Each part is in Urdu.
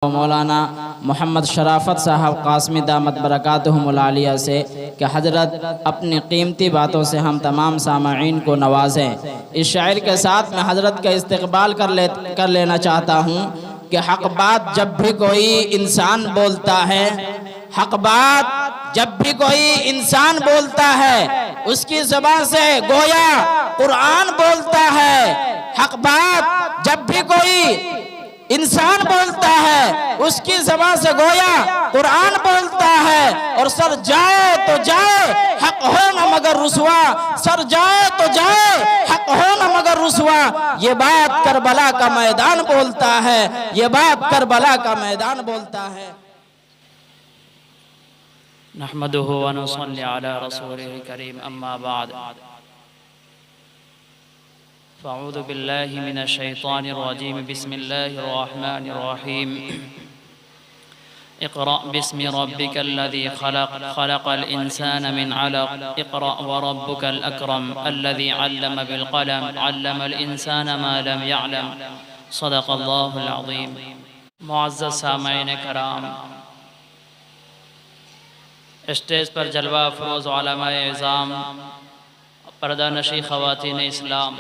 مولانا محمد شرافت صاحب قاسمی دامت برکاتہم العالیہ سے کہ حضرت اپنی قیمتی باتوں سے ہم تمام سامعین کو نوازیں۔ اس شاعر کے ساتھ میں حضرت کا استقبال کر لینا چاہتا ہوں کہ حق بات جب بھی کوئی انسان بولتا ہے، حق بات جب بھی کوئی انسان بولتا ہے اس کی زبان سے گویا قرآن بولتا ہے۔ حق بات جب بھی کوئی انسان بولتا ہے اس کی زبان سے گویا قرآن بولتا ہے۔ اور سر جائے تو جائے حق ہو نہ مگر رسوا، سر جائے تو جائے حق ہو نہ مگر رسوا، یہ بات کربلا کا میدان بولتا ہے، یہ بات کربلا کا میدان بولتا ہے۔ نحمدہ و نصلی علی رسولہ الکریم، اما بعد، فاعوذ باللہ من الشیطان الرجیم، بسم اللہ الرحمن الرحیم۔ اقرأ باسم ربک الذی خلق، خلق الانسان من علق، اقرأ وربک الاکرم الذی علم بالقلم، علم الانسان ما لم يعلم، صدق اللہ العظیم۔ معزز سامعین کرام، اسٹیج پر جلوہ افروز علماء اعظام، پردہ نشی خواتین اسلام،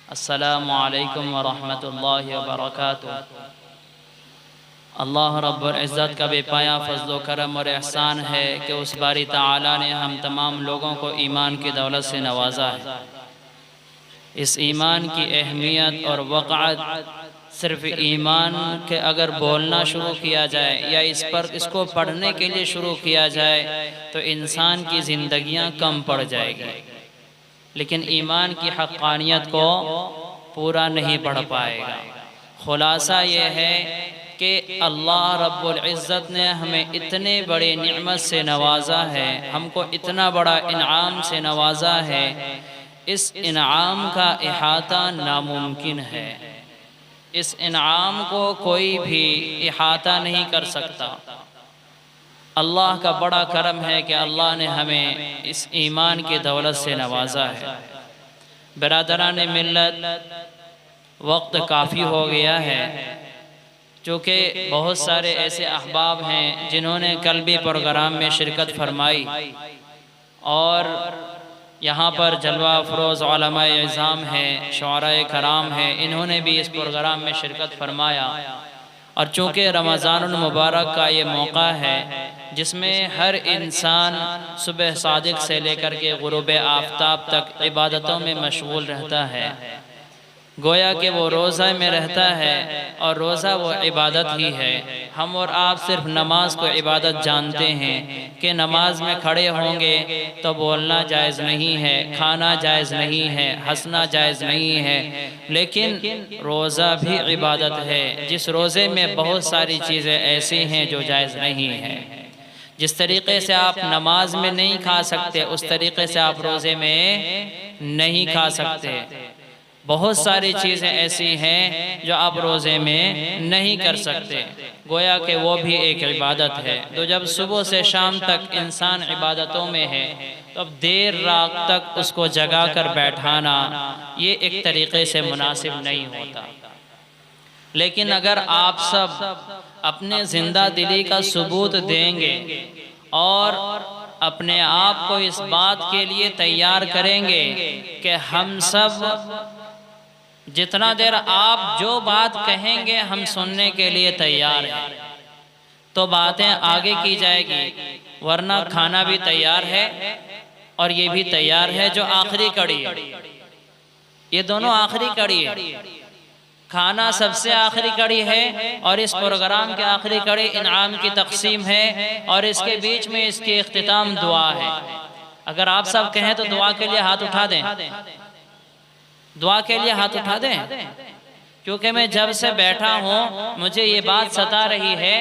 السلام علیکم ورحمۃ اللہ وبرکاتہ۔ اللہ رب العزت کا بے پایہ فضل و کرم اور احسان ہے کہ اس باری تعالیٰ نے ہم تمام لوگوں کو ایمان کی دولت سے نوازا ہے۔ اس ایمان کی اہمیت اور وقعت صرف ایمان کے اگر بولنا شروع کیا جائے یا اس کو پڑھنے کے لیے شروع کیا جائے تو انسان کی زندگیاں کم پڑ جائے گی، لیکن ایمان کی حقانیت کو پورا نہیں پڑھ پائے گا۔ خلاصہ یہ ہے کہ اللہ رب العزت نے ہمیں اتنے بڑے نعمت سے نوازا ہے، ہم کو اتنا بڑا انعام سے نوازا ہے، اس انعام کا احاطہ ناممکن ہے۔ اس انعام کو کوئی بھی احاطہ نہیں کر سکتا۔ اللہ کا بڑا کرم ہے کہ اللہ نے ہمیں اس ایمان کی دولت سے نوازا ہے۔ برادران ملت، وقت کافی ہو گیا ہے، چونکہ بہت سارے ایسے احباب ہیں جنہوں نے کل بھی پروگرام میں شرکت فرمائی اور یہاں پر جلوہ افروز علماء اعظام ہیں، شعراء کرام ہیں، انہوں نے بھی اس پروگرام میں شرکت فرمایا۔ اور چونکہ رمضان المبارک کا یہ موقع ہے جس میں ہر انسان صبح صادق سے لے کر کے غروب آفتاب تک عبادتوں میں مشغول رہتا ہے، گویا کہ وہ روزہ میں رہتا ہے اور روزہ وہ عبادت ہی ہے۔ ہم اور آپ صرف نماز کو عبادت جانتے ہیں کہ نماز میں کھڑے ہوں گے تو بولنا جائز نہیں ہے، کھانا جائز نہیں ہے، ہنسنا جائز نہیں ہے، لیکن روزہ بھی عبادت ہے، جس روزے میں بہت ساری چیزیں ایسی ہیں جو جائز نہیں ہیں۔ جس طریقے سے آپ نماز میں نہیں کھا سکتے اس طریقے سے آپ روزے میں نہیں کھا سکتے۔ بہت ساری چیزیں ایسی ہیں جو آپ روزے میں نہیں کر سکتے، گویا کہ وہ بھی ایک عبادت ہے۔ تو جب صبح سے شام تک انسان عبادتوں میں ہے تو اب دیر رات تک اس کو جگا کر بیٹھانا یہ ایک طریقے سے مناسب نہیں ہوتا۔ لیکن اگر آپ سب اپنے زندہ دلی کا ثبوت دیں گے اور اپنے آپ کو اس بات کے لیے تیار کریں گے کہ ہم سب جتنا دیر آپ جو بات کہیں گے ہم سننے کے لیے تیار ہیں، تو باتیں آگے کی جائے گی، ورنہ کھانا بھی تیار ہے اور یہ بھی تیار ہے جو آخری کڑی ہے۔ یہ دونوں آخری کڑی ہے، کھانا سب سے آخری کڑی ہے اور اس پروگرام کے آخری کڑی انعام کی تقسیم ہے، اور اس کے بیچ میں اس کی اختتام دعا ہے۔ اگر آپ سب کہیں تو دعا کے لیے ہاتھ اٹھا دیں، دعا کے لیے ہاتھ اٹھا دیں، کیونکہ میں جب سے بیٹھا ہوں مجھے یہ بات ستا رہی ہے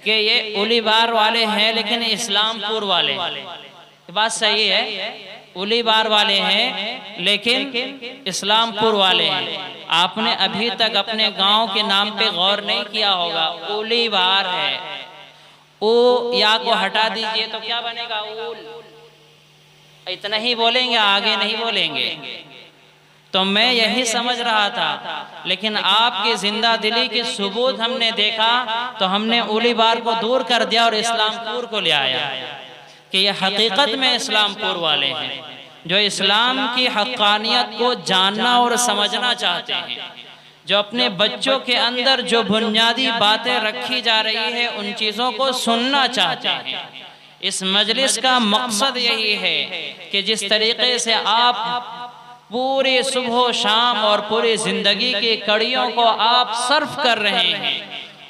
کہ یہ اولی بار والے ہیں لیکن اسلام پور والے ہیں۔ یہ بات صحیح ہے، اولی بار والے ہیں لیکن اسلام پور والے ہیں۔ آپ نے ابھی تک اپنے گاؤں کے نام پہ غور نہیں کیا ہوگا، اولی بار ہے۔ او یا کو ہٹا دیجئے تو کیا بنے گا؟ اول۔ اتنا ہی بولیں گے، آگے نہیں بولیں گے۔ تو میں یہی سمجھ رہا تھا، لیکن آپ کی زندہ دلی کی ثبوت ہم نے دیکھا تو ہم نے اولی بار کو دور کر دیا اور اسلام پور کو لے آیا کہ یہ حقیقت میں اسلام پور والے ہیں جو اسلام کی حقانیت کو جاننا اور سمجھنا چاہتے ہیں، جو اپنے بچوں کے اندر جو بنیادی باتیں رکھی جا رہی ہے ان چیزوں کو سننا چاہتے ہیں۔ اس مجلس کا مقصد یہی ہے کہ جس طریقے سے آپ پوری صبح و شام اور پوری زندگی کی کڑیوں کو آپ صرف کر رہے ہیں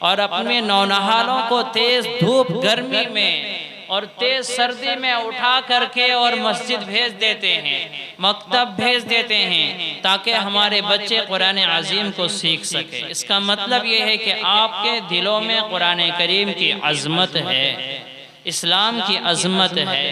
اور اپنے نونہالوں کو تیز دھوپ گرمی میں اور تیز سردی میں اٹھا کر کے اور مسجد بھیج دیتے ہیں، مکتب بھیج دیتے ہیں تاکہ ہمارے بچے قرآن عظیم کو سیکھ سکیں، اس کا مطلب یہ ہے کہ آپ کے دلوں میں قرآن کریم کی عظمت ہے، اسلام کی عظمت ہے۔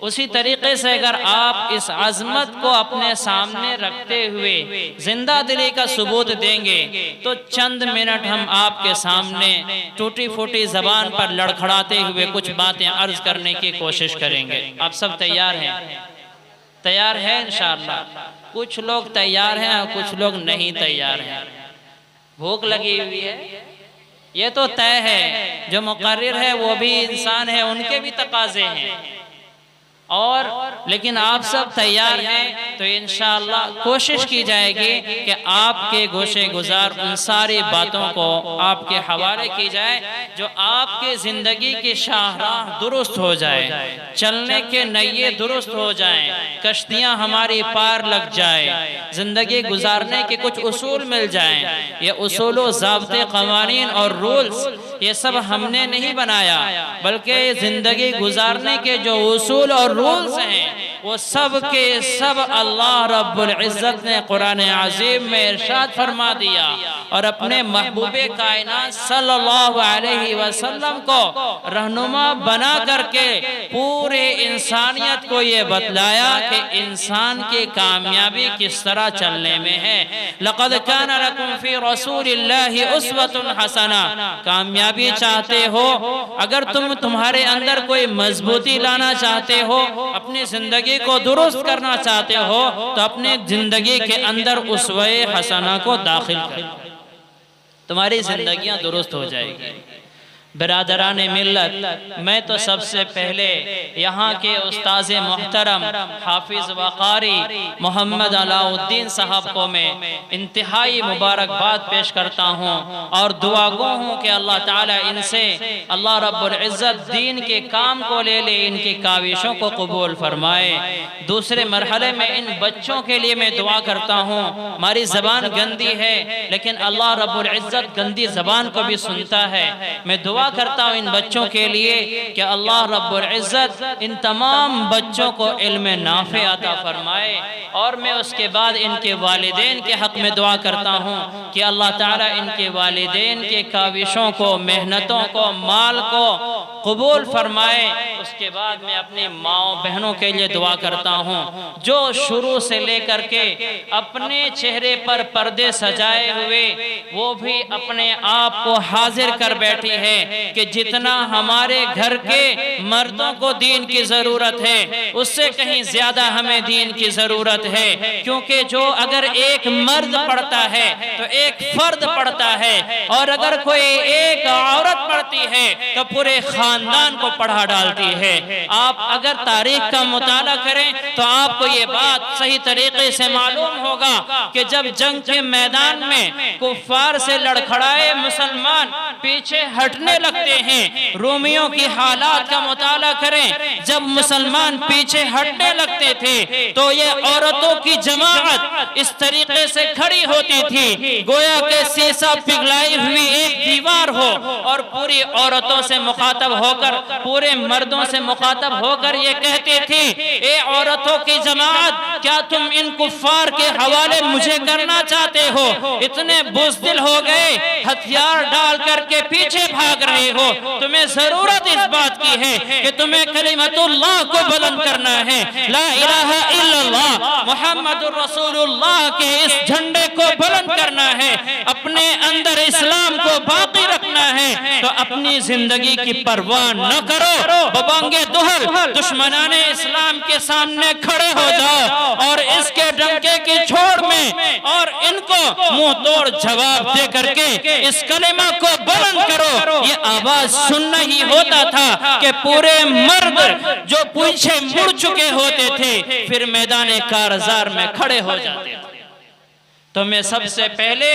اسی طریقے سے اگر آپ اس عظمت کو اپنے سامنے رکھتے ہوئے زندہ دلی کا ثبوت دیں گے تو چند منٹ ہم آپ کے سامنے ٹوٹی پھوٹی زبان پر لڑکھڑاتے ہوئے کچھ باتیں عرض کرنے کی کوشش کریں گے۔ آپ سب تیار ہیں؟ تیار ہیں انشاءاللہ؟ کچھ لوگ تیار ہیں اور کچھ لوگ نہیں تیار ہیں۔ بھوک لگی ہوئی ہے، یہ تو طے ہے، جو مقرر ہے وہ بھی انسان ہے، ان کے بھی تقاضے ہیں، اور لیکن آپ سب تیار ہیں تو انشاءاللہ کوشش کی جائے گی کہ آپ کے گوشے گزار ان ساری باتوں کو آپ کے حوالے کی جائے جو آپ کے زندگی کی شاہراہ درست ہو جائے، چلنے کے نئیے درست ہو جائیں، کشتیاں ہماری پار لگ جائیں، زندگی گزارنے کے کچھ اصول مل جائیں۔ یہ اصول و ضابطے، قوانین اور رولز یہ سب ہم نے نہیں بنایا، بلکہ زندگی گزارنے کے جو اصول اور رولز ہیں وہ سب کے سب اللہ رب العزت نے قرآن عظیم میں ارشاد فرما دیا اور اپنے محبوب کائنات صلی اللہ علیہ وسلم کو رہنما بنا کر کے پورے انسانیت کو یہ بتلایا کہ انسان کی کامیابی کس طرح چلنے میں ہے۔ لَقَدْ كَانَ لَكُمْ فِي رَسُولِ اللَّهِ أُسْوَةٌ حَسَنَةٌ، کامیابی چاہتے ہو، اگر تمہارے اندر کوئی مضبوطی لانا چاہتے ہو، اپنی زندگی کو درست کرنا چاہتے ہو تو اپنی زندگی کے اندر اسوہ حسنہ کو داخل کرو، تمہاری زندگیاں درست ہو جائے گی۔ برادران ملت، میں تو سب سے پہلے یہاں کے استاذ محترم حافظ وقاری محمد علاء الدین صاحب کو میں انتہائی مبارکباد پیش کرتا ہوں اور دعا گو ہوں کہ اللہ تعالیٰ ان سے اللہ رب العزت دین کے کام کو لے لے، ان کی کاوشوں کو قبول فرمائے۔ دوسرے مرحلے میں ان بچوں کے لیے میں دعا کرتا ہوں، ہماری زبان گندی ہے لیکن اللہ رب العزت گندی زبان کو بھی سنتا ہے۔ میں دعا کرتا ہوں ان بچوں کے لیے کہ اللہ رب العزت ان تمام بچوں کو علم نافع عطا فرمائے، اور میں اس کے بعد ان کے والدین کے حق میں دعا کرتا ہوں کہ اللہ تعالیٰ ان کے والدین کے کاوشوں کو، محنتوں کو، مال کو قبول فرمائے۔ اس کے بعد میں اپنی ماں بہنوں کے لیے دعا کرتا ہوں جو شروع سے لے کر کے اپنے چہرے پر پردے سجائے ہوئے وہ بھی اپنے آپ کو حاضر کر بیٹھی ہے کہ جتنا ہمارے گھر کے مردوں کو دین کی ضرورت ہے اس سے کہیں زیادہ ہمیں دین کی ضرورت ہے، کیونکہ جو اگر ایک مرد پڑھتا ہے تو ایک فرد پڑھتا ہے، اور اگر کوئی ایک عورت پڑھتی ہے تو پورے خاندان کو پڑھا ڈالتی ہے۔ آپ اگر تاریخ کا مطالعہ کریں تو آپ کو یہ بات صحیح طریقے سے معلوم ہوگا کہ جب جنگ کے میدان میں کفار سے لڑکھڑائے مسلمان پیچھے ہٹنے لگتے ہیں، رومیوں کی حالات کا مطالعہ کریں، جب مسلمان پیچھے ہٹنے لگتے تھے تو یہ عورتوں کی جماعت اس طریقے سے کھڑی ہوتی تھی گویا کہ سیسا پگھلائی ہوئی ایک دیوار ہو، اور پوری عورتوں سے مخاطب ہو کر، پورے مردوں سے مخاطب ہو کر یہ کہتی تھی، اے عورتوں کی جماعت، کیا تم ان کفار کے حوالے مجھے کرنا چاہتے ہو؟ اتنے بزدل ہو گئے، ہتھیار ڈال کر کے پیچھے بھاگ رہے ہو، تمہیں ضرورت اس بات کی ہے کہ تمہیں کلمت اللہ کو بلند کرنا ہے، لا الہ الا اللہ محمد رسول اللہ کے اس جھنڈے کو بلند کرنا ہے، اپنے اندر اسلام کو باقی رکھنا ہے، ہیں تو اپنی زندگی کی پرواہ نہ کرو، ببانگے دہل دشمنان اسلام کے سامنے کھڑے ہو جاؤ اور اس کے ڈنکے کی چھوڑ میں اور ان کو منہ توڑ جواب دے کر کے اس کلمہ کو بلند کرو۔ یہ آواز سننا ہی ہوتا تھا کہ پورے مرد جو پیچھے مڑ چکے ہوتے تھے پھر میدان کارزار میں کھڑے ہو جاتے تھے۔ تو میں سب سے پہلے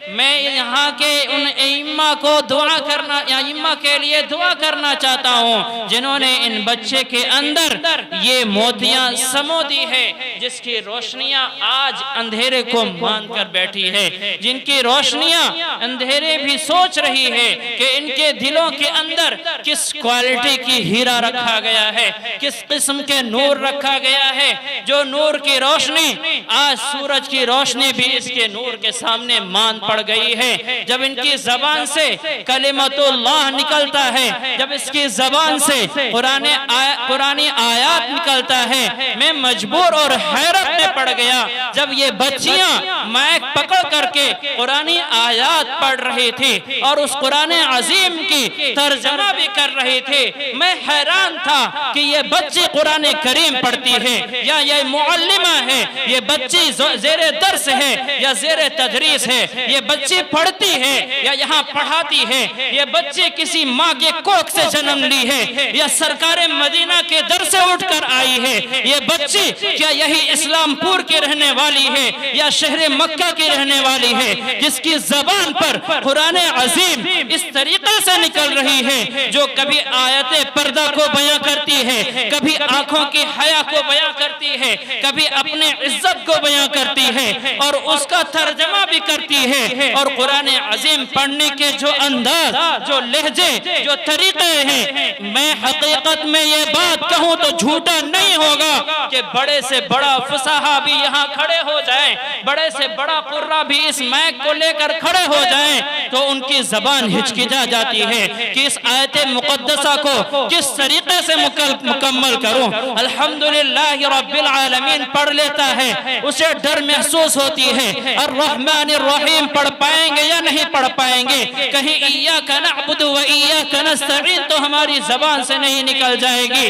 میں یہاں کے ان ائمہ کو دعا کرنا، ائمہ کے لیے دعا کرنا چاہتا ہوں جنہوں نے ان بچے کے اندر یہ موتیاں سمو دی ہے، جس کی روشنیاں آج اندھیرے کو مان کر بیٹھی ہے، جن کی روشنیاں اندھیرے بھی سوچ رہی ہے کہ ان کے دلوں کے اندر کس کوالٹی کی ہیرا رکھا گیا ہے، کس قسم کے نور رکھا گیا ہے، جو نور کی روشنی آج سورج کی روشنی بھی اس کے نور کے سامنے مان پڑ گئی ہے۔ جب ان کی زبان سے کلمت اللہ نکلتا ہے، جب اس کی زبان سے قرآنی آیات نکلتا ہے، میں مجبور اور حیرت میں پڑ گیا جب یہ بچیاں مائک پکڑ کر کے قرآنی آیات پڑھ رہی تھی اور اس قرآن عظیم کی ترجمہ بھی کر رہی تھی۔ میں حیران تھا کہ یہ بچی قرآن کریم پڑھتی ہے یا یہ معلمہ ہے، یہ بچی زیر درس ہے یا زیر تدریس ہے، یہ بچی پڑھتی ہے یا یہاں پڑھاتی ہے، یہ بچی کسی ماں کے کوکھ سے جنم لی ہے یا سرکار مدینہ کے در سے اٹھ کر آئی ہے، یہ بچی کیا یہی اسلام پور کی رہنے والی ہے یا شہر مکہ کی رہنے والی ہے، جس کی زبان پر قرآن عظیم اس طریقے سے نکل رہی ہے جو کبھی آیت پردہ کو بیان کرتی ہے، کبھی آنکھوں کی حیا کو بیان کرتی ہے، کبھی اپنے عزت کو بیان کرتی ہے اور اس کا ترجمہ بھی کرتی ہے، اور قرآن عظیم پڑھنے کے جو انداز، جو لہجے، جو طریقے ہیں، میں حقیقت میں یہ بات کہوں تو جھوٹا نہیں ہوگا کہ بڑے سے بڑا فصاحہ بھی یہاں کھڑے ہو جائیں، بڑے سے بڑا قرہ بھی اس مائک کو لے کر کھڑے ہو جائیں تو ان کی زبان ہچکچا جاتی ہے کہ اس آیت مقدسہ کو کس طریقے سے مکمل کروں۔ الحمدللہ رب العالمین پڑھ لیتا ہے، اسے ڈر محسوس ہوتی ہے، الرحمن الرحیم پڑھ پائیں گے یا نہیں پڑھ پائیں گے، کہیں ایاک نعبد و ایاک نستعین تو ہماری زبان سے نہیں نکل جائے گی۔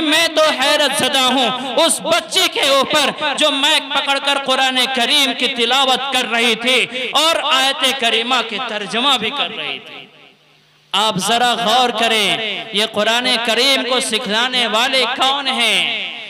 میں تو حیرت زدہ ہوں اس بچی کے اوپر جو مائک پکڑ کر قرآن کریم کی تلاوت کر رہی تھی اور آیت کریمہ کی ترجمہ بھی کر رہی تھی۔ آپ ذرا غور کریں، یہ قرآن کریم کو سکھلانے والے کون ہیں؟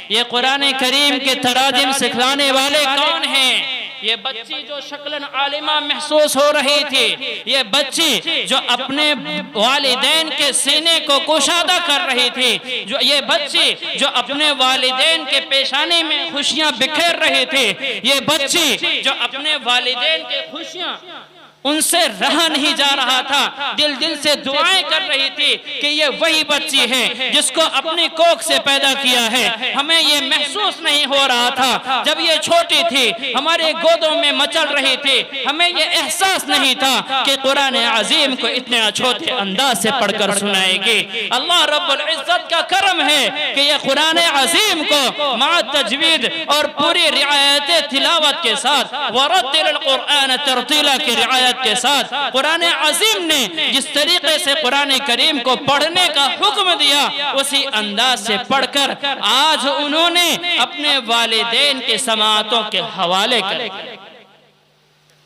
یہ قرآن کریم کے تراجم سکھلانے والے کون ہیں؟ یہ بچی جو شکلاً عالمہ محسوس ہو رہی تھی، یہ بچی جو اپنے والدین کے سینے کو کشادہ کر رہی تھی، یہ بچی جو اپنے والدین کے پیشانے میں خوشیاں بکھیر رہی تھی، یہ بچی جو اپنے والدین کے خوشیاں ان سے رہا نہیں جا رہا تھا، دل سے دعائیں کر رہی تھی کہ یہ وہی بچی ہے جس کو اپنی کوکھ سے پیدا کیا ہے۔ ہمیں یہ محسوس نہیں ہو رہا تھا جب یہ چھوٹی تھی، ہمارے گودوں میں مچل رہی تھی، ہمیں یہ احساس نہیں تھا کہ قرآن عظیم کو اتنے چھوٹے انداز سے پڑھ کر سنائے گی۔ اللہ رب العزت کا کرم ہے کہ یہ قرآن عظیم کو مع تجوید اور پوری رعایت تلاوت کے ساتھ ورتل القرآن ترتیلا کی رعایت کے ساتھ قرآن عظیم نے جس طریقے سے قرآن کریم کو پڑھنے کا حکم دیا اسی انداز سے پڑھ کر آج انہوں نے اپنے والدین کے سماعتوں کے حوالے کر۔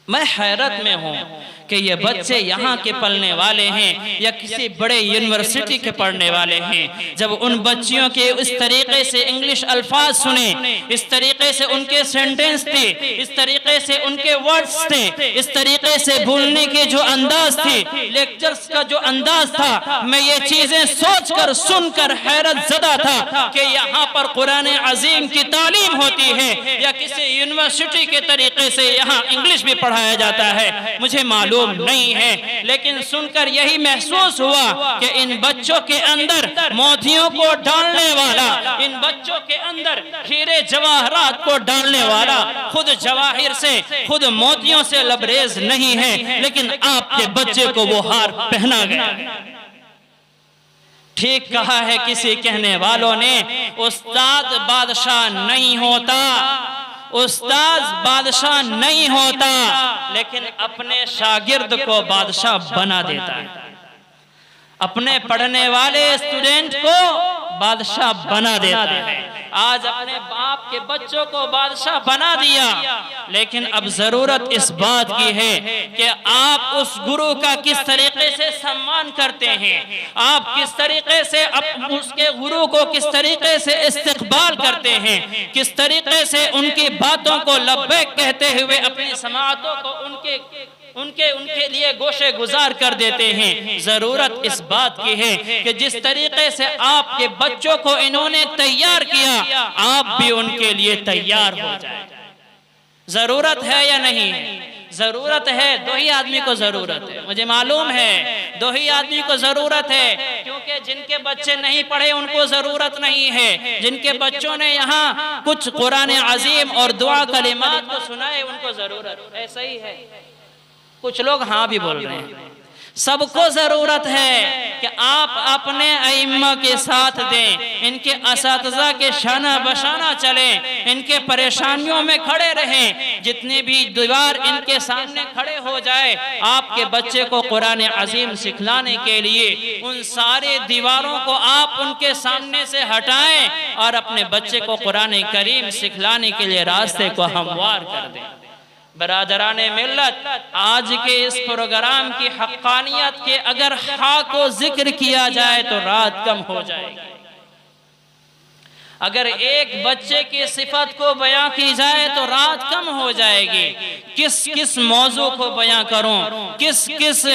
میں حیرت میں ہوں کہ یہ بچے یہاں کے پلنے والے ہیں یا کسی بڑے یونیورسٹی کے پڑھنے والے ہیں۔ جب ان بچیوں کے اس طریقے سے انگلش الفاظ سنے، اس طریقے سے ان کے سینٹنس تھے، اس طریقے سے ان کے ورڈز تھے، اس طریقے سے بولنے کے جو انداز تھی، لیکچرز کا جو انداز تھا، میں یہ چیزیں سوچ کر سن کر حیرت زدہ تھا کہ یہاں پر قرآن عظیم کی تعلیم ہوتی ہے یا کسی یونیورسٹی کے طریقے سے یہاں انگلش بھی پڑھایا جاتا ہے، مجھے معلوم نہیں ہے، لیکن سن کر یہی محسوس ہوا کہ ان بچوں کے اندر موتیوں کو ڈالنے والا، ان بچوں کے اندر ہیرے جواہرات کو ڈالنے والا خود جواہر سے، خود موتیوں سے لبریز نہیں ہے، لیکن آپ کے بچے کو وہ ہار پہنا گیا۔ ٹھیک کہا ہے کسی کہنے والوں نے، استاد بادشاہ نہیں ہوتا، استاد بادشاہ نہیں ہوتا، لیکن اپنے شاگرد کو بادشاہ بنا دیتا ہے۔ اپنے پڑھنے والے اسٹوڈنٹ کو بادشاہ بنا دیتا ہے۔ آج اپنے باپ کے بچوں کو بادشاہ بنا دیا، لیکن اب ضرورت اس بات کی ہے کہ آپ اس گرو کا کس طریقے سے سمان کرتے ہیں، آپ کس طریقے سے اس کے گرو کو کس طریقے سے استقبال کرتے ہیں، کس طریقے سے ان کی باتوں کو لبیک کہتے ہوئے اپنی سماعتوں کو ان کے لیے گوشے گزار کر دیتے ہیں۔ ضرورت اس بات کی ہے کہ جس طریقے سے آپ کے بچوں کو انہوں نے تیار کیا، آپ بھی ان کے لیے تیار ہو جائیں۔ ضرورت ہے یا نہیں ہے؟ ضرورت ہے، دو ہی آدمی کو ضرورت ہے، مجھے معلوم ہے دو ہی آدمی کو ضرورت ہے، کیونکہ جن کے بچے نہیں پڑھے ان کو ضرورت نہیں ہے، جن کے بچوں نے یہاں کچھ قرآن عظیم اور دعا کلمات کو سنائے ان کو ضرورت ہے۔ ایسا ہی ہے، کچھ لوگ ہاں بھی بول رہے ہیں۔ سب کو ضرورت ہے کہ آپ اپنے ائمہ کے ساتھ دیں، ان کے اساتذہ کے شانہ بشانہ چلیں، ان کے پریشانیوں میں کھڑے رہیں، جتنی بھی دیوار ان کے سامنے کھڑے ہو جائے، آپ کے بچے کو قرآن عظیم سکھلانے کے لیے ان سارے دیواروں کو آپ ان کے سامنے سے ہٹائیں اور اپنے بچے کو قرآن کریم سکھلانے کے لیے راستے کو ہموار کر دیں۔ برادران ملت، آج کے اس پروگرام کی حقانیت کے اگر ہاں کو ذکر کیا جائے تو رات کم ہو جائے گی۔ اگر ایک بچے کی صفت کو بیان کی جائے تو رات کم ہو جائے گی۔ کس موضوع کو بیان کروں، کس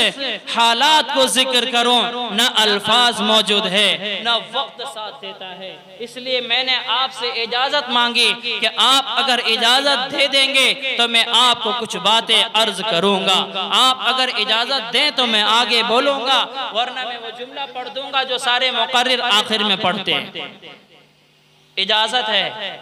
حالات کو ذکر کروں، نہ الفاظ موجود ہے، نہ وقت ساتھ دیتا ہے۔ اس لیے میں نے آپ سے اجازت مانگی کہ آپ اگر اجازت دے دیں گے تو میں آپ کو کچھ باتیں عرض کروں گا، آپ اگر اجازت دیں تو میں آگے بولوں گا، ورنہ میں وہ جملہ پڑھ دوں گا جو سارے مقرر آخر میں پڑھتے ہیں۔ اجازت ہے؟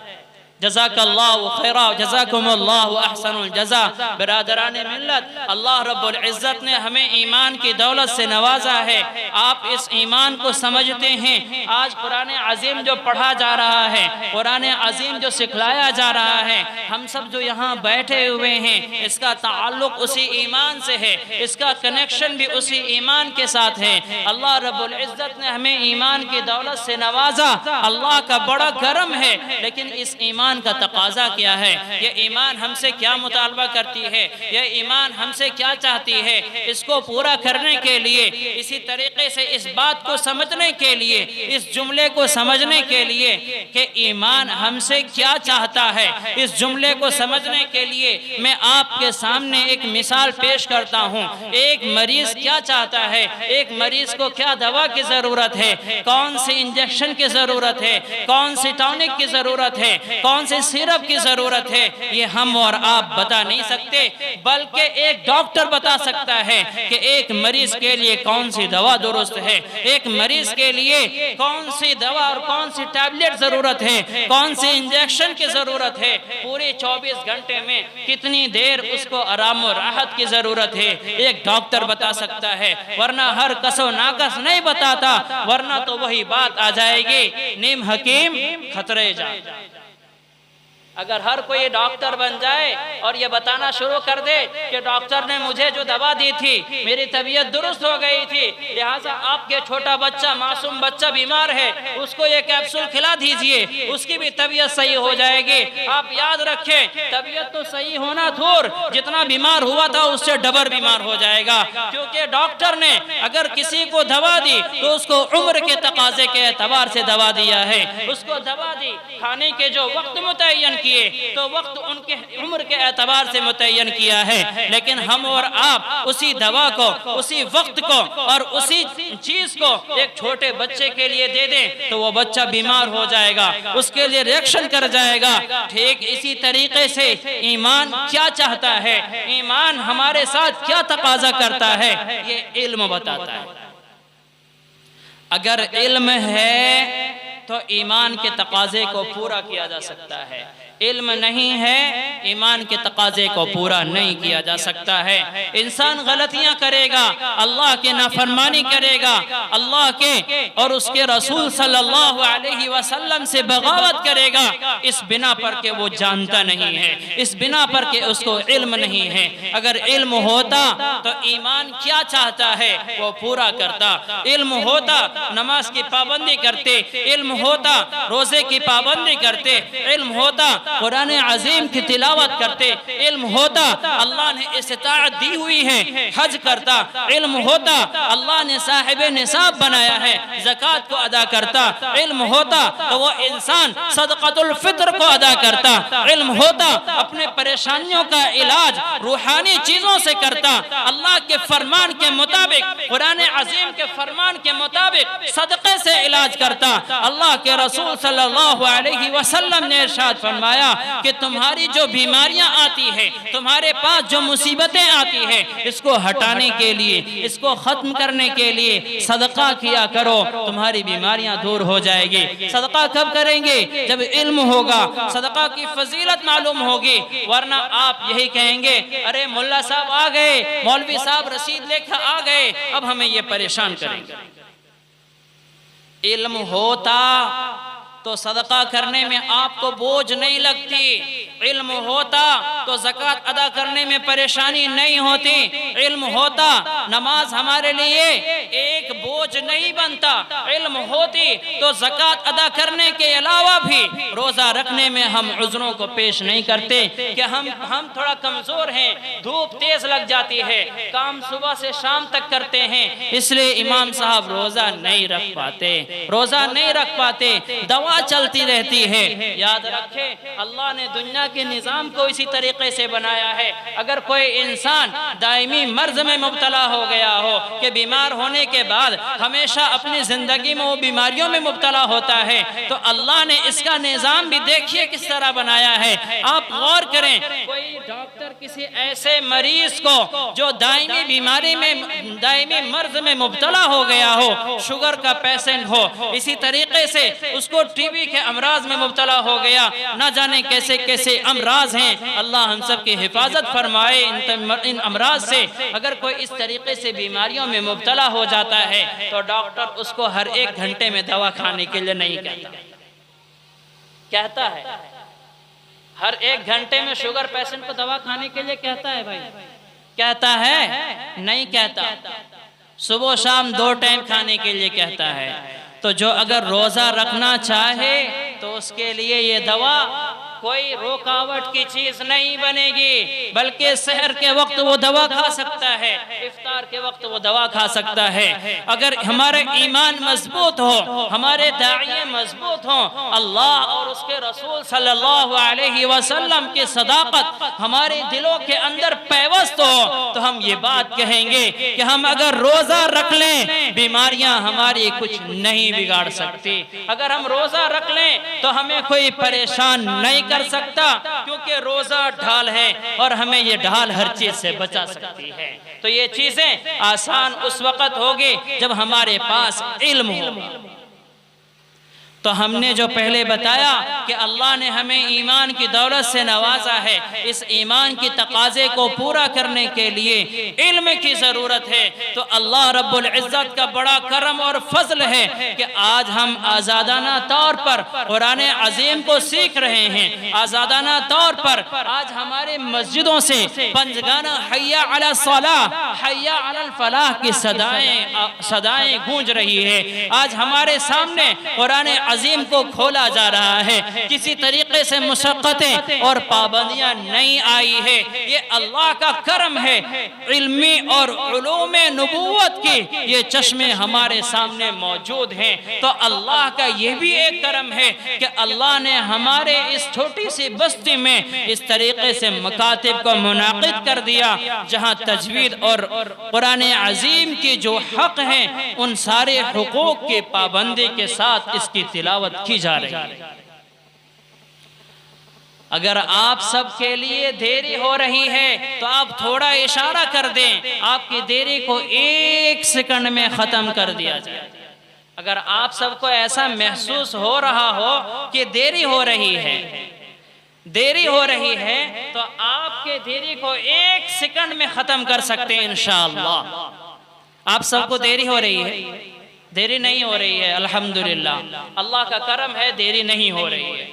جزاک اللہ خیرہ، جزاکم اللہ احسن الجزا۔ برادران ملت، اللہ رب العزت نے ہمیں ایمان کی دولت سے نوازا ہے۔ آپ اس ایمان کو سمجھتے ہیں؟ آج قرآن عظیم جو پڑھا جا رہا ہے، قرآن عظیم جو سکھلایا جا رہا ہے، ہم سب جو یہاں بیٹھے ہوئے ہیں، اس کا تعلق اسی ایمان سے ہے، اس کا کنیکشن بھی اسی ایمان کے ساتھ ہے۔ اللہ رب العزت نے ہمیں ایمان کی دولت سے نوازا، اللہ کا بڑا کرم ہے، لیکن اس ایمان کا تقاضا کیا ہے؟ یہ ایمان ہم سے کیا مطالبہ کرتی ہے؟ یہ ایمان ہم سے کیا چاہتی ہے؟ اس کو پورا کرنے کے لیے، اسی طریقے سے اس بات کو سمجھنے کے لیے، اس جملے کو سمجھنے کے لیے کہ ایمان ہم سے کیا چاہتا ہے، اس جملے کو سمجھنے کے لیے میں آپ کے سامنے ایک مثال پیش کرتا ہوں۔ ایک مریض کیا چاہتا ہے؟ ایک مریض کو کیا دوا کی ضرورت ہے؟ کون سی انجیکشن کی ضرورت ہے؟ کون سی ٹانک کی ضرورت ہے؟ کون سے سیرپ کی ضرورت ہے؟ یہ ہم اور آپ بتا نہیں سکتے، بلکہ ایک ڈاکٹر بتا سکتا ہے کہ ایک مریض کے لیے کون سی دوا درست ہے، ایک مریض کے لیے کون سی دوا اور کون سی ٹیبلٹ ضرورت ہے، کون سی انجیکشن کی ضرورت ہے، پورے 24 گھنٹے میں کتنی دیر اس کو آرام و راحت کی ضرورت ہے، ایک ڈاکٹر بتا سکتا ہے، ورنہ ہر کس و ناکس نہیں بتاتا، ورنہ تو وہی بات آ جائے گی، نیم حکیم خطرے جان۔ اگر ہر کوئی ڈاکٹر بن جائے اور یہ بتانا شروع کر دے کہ ڈاکٹر نے مجھے جو دوا دی تھی میری طبیعت درست ہو گئی تھی، لہٰذا آپ کے چھوٹا بچہ، معصوم بچہ بیمار ہے، اس کو یہ کیپسول کھلا دیجئے، اس کی بھی طبیعت صحیح ہو جائے گی۔ آپ یاد رکھیں، طبیعت تو صحیح ہونا دور، جتنا بیمار ہوا تھا اس سے ڈبل بیمار ہو جائے گا، کیونکہ ڈاکٹر نے اگر کسی کو دوا دی تو اس کو عمر کے تقاضے کے اعتبار سے دوا دیا ہے، اس کو دوا دی، کھانے کے جو وقت متعین کیے تو وقت ان کے عمر کے اعتبار سے متعین کیا ہے، لیکن ہم اور آپ اسی دوا کو، اسی وقت کو اور اسی چیز کو ایک چھوٹے بچے کے لیے دے دیں تو وہ بچہ بیمار ہو جائے گا، اس کے لیے ریئیکشن کر جائے گا۔ ٹھیک اسی طریقے سے ایمان کیا چاہتا ہے، ایمان ہمارے ساتھ کیا تقاضا کرتا ہے، یہ علم بتاتا ہے۔ اگر علم ہے تو ایمان کے تقاضے کو پورا کیا جا سکتا ہے۔ علم نہیں ہے، ایمان کے تقاضے کو پورا نہیں کیا جا سکتا ہے۔ انسان غلطیاں کرے گا، اللہ کے نافرمانی کرے گا، اللہ کے اور اس کے رسول صلی اللہ علیہ وسلم سے بغاوت کرے گا، اس بنا پر کہ وہ جانتا نہیں ہے، اس بنا پر کہ اس کو علم نہیں ہے۔ اگر علم ہوتا تو ایمان کیا چاہتا ہے وہ پورا کرتا، علم ہوتا نماز کی پابندی کرتے، علم ہوتا روزے کی پابندی کرتے، علم ہوتا قرآن عظیم کی تلاوت کرتے، علم ہوتا اللہ نے استطاعت دی ہوئی ہے حج کرتا، علم ہوتا اللہ نے صاحب نصاب بنایا ہے زکوٰۃ کو ادا کرتا، علم ہوتا تو وہ انسان صدقۃ الفطر کو ادا کرتا، علم ہوتا اپنے پریشانیوں کا علاج روحانی چیزوں سے کرتا، اللہ کے فرمان کے مطابق قرآن عظیم کے فرمان کے مطابق صدقے سے علاج کرتا۔ اللہ کے رسول صلی اللہ علیہ وسلم نے ارشاد فرمایا کہ تمہاری جو بیماریاں آتی ہیں، تمہارے پاس جو مصیبتیں آتی ہیں، اس کو ہٹانے کے لیے، اس کو ختم کرنے کے لیے صدقہ کیا کرو، تمہاری بیماریاں دور ہو جائے گی۔ صدقہ کب کریں گے؟ جب علم ہوگا، صدقہ کی فضیلت معلوم ہوگی، ورنہ آپ یہی کہیں گے ارے ملا صاحب آ گئے، مولوی صاحب رسید لے کر آ گئے، اب ہمیں یہ پریشان کریں گے۔ علم ہوتا تو صدقہ کرنے میں آپ کو بوجھ نہیں لگتی، علم ہوتا تو زکوٰۃ ادا کرنے میں پریشانی نہیں ہوتی، علم ہوتا نماز ہمارے لیے ایک بوجھ نہیں بنتا، علم ہوتی تو زکوٰۃ ادا کرنے کے علاوہ بھی روزہ رکھنے میں ہم عذروں کو پیش نہیں کرتے کہ ہم تھوڑا کمزور ہیں، دھوپ تیز لگ جاتی ہے، کام صبح سے شام تک کرتے ہیں، اس لیے امام صاحب روزہ نہیں رکھ پاتے، دوا چلتی رہتی ہے۔ یاد رکھیں اللہ نے دنیا کے نظام کو اسی طریقے سے بنایا ہے۔ اگر کوئی انسان دائمی مرض میں مبتلا ہو گیا ہو کہ بیمار ہونے کے بعد ہمیشہ اپنی زندگی میں وہ بیماریوں میں مبتلا ہوتا ہے، تو اللہ نے اس کا نظام بھی دیکھیے کس طرح بنایا ہے۔ آپ غور کریں، کوئی ڈاکٹر کسی ایسے مریض کو جو دائمی بیماری میں دائمی مرض میں مبتلا ہو گیا ہو، شوگر کا پیشنٹ ہو، اسی طریقے سے اس کو ٹی بی کے امراض میں مبتلا ہو گیا، نہ جانے کیسے کیسے امراض ہیں، اللہ ہم سب کی حفاظت فرمائے ان امراض سے۔ اگر کوئی اس طریقے سے بیماریوں میں مبتلا ہو جاتا ہے تو ڈاکٹر اس کو ہر 1 گھنٹے میں دوا کھانے کے لیے نہیں کہتا ہے، ہر 1 گھنٹے میں شوگر پیشنٹ کو دوا کھانے کے لیے کہتا ہے بھائی، کہتا ہے نہیں کہتا، صبح و شام 2 ٹائم کھانے کے لیے کہتا ہے۔ تو جو اگر روزہ رکھنا چاہے تو اس کے لیے یہ دوا کوئی رکاوٹ کی چیز نہیں بنے گی، بلکہ سحر کے وقت وہ دوا کھا سکتا ہے، افطار کے وقت وہ دوا کھا سکتا ہے۔ اگر ہمارے ایمان مضبوط ہو، ہمارے داعیے مضبوط ہوں، اللہ اور اس کے رسول صلی اللہ علیہ وسلم کی صداقت ہمارے دلوں کے اندر پیوست ہو، تو ہم یہ بات کہیں گے کہ ہم اگر روزہ رکھ لیں بیماریاں ہماری کچھ نہیں بگاڑ سکتی، اگر ہم روزہ رکھ لیں تو ہمیں کوئی پریشان نہیں کر سکتا، کیونکہ روزہ ڈھال ہے اور ہمیں یہ ڈھال ہر چیز سے بچا سکتی ہے۔ تو یہ چیزیں آسان اس وقت ہوگی جب ہمارے پاس علم ہوگا۔ تو ہم نے جو پہلے بتایا کہ اللہ نے ہمیں ایمان کی دولت سے نوازا ہے، اس ایمان کی تقاضے کو پورا کرنے کے لیے علم کی ضرورت ہے۔ تو اللہ رب العزت کا بڑا کرم اور فضل ہے کہ آج ہم آزادانہ طور پر قرآن عظیم کو سیکھ رہے ہیں، آزادانہ طور پر آج ہمارے مسجدوں سے پنجگانہ حی علی الصلاۃ حی علی الفلاح کی صدائیں گونج رہی ہے۔ آج ہمارے سامنے قرآن عظیم کو کھولا جا رہا ہے، کسی طریقے سے مشقتیں اور پابندیاں نہیں آئی ہے، یہ اللہ کا کرم ہے۔ علمی اور علوم نبوت کی یہ چشمے ہمارے سامنے موجود ہیں، تو اللہ کا یہ بھی ایک کرم ہے کہ اللہ نے ہمارے اس چھوٹی سی بستی میں اس طریقے سے مکاتب کو منعقد کر دیا جہاں تجوید اور قرآن عظیم کی جو حق ہیں ان سارے حقوق کی پابندی کے ساتھ اس کی تلاوت کی جا رہی ہے۔ اگر آپ سب کے لیے دیری ہو رہی ہے تو آپ تھوڑا اشارہ کر دیں، آپ کی دیری کو 1 سیکنڈ میں ختم کر دیا جائے۔ اگر آپ سب کو ایسا محسوس ہو رہا ہو کہ دیری ہو رہی ہے تو آپ کے دیری کو 1 سیکنڈ میں ختم کر سکتے ہیں انشاءاللہ۔ آپ سب کو دیری ہو رہی ہے؟ دیری نہیں ہو رہی ہے، الحمدللہ، اللہ کا کرم ہے، دیری نہیں ہو رہی ہے۔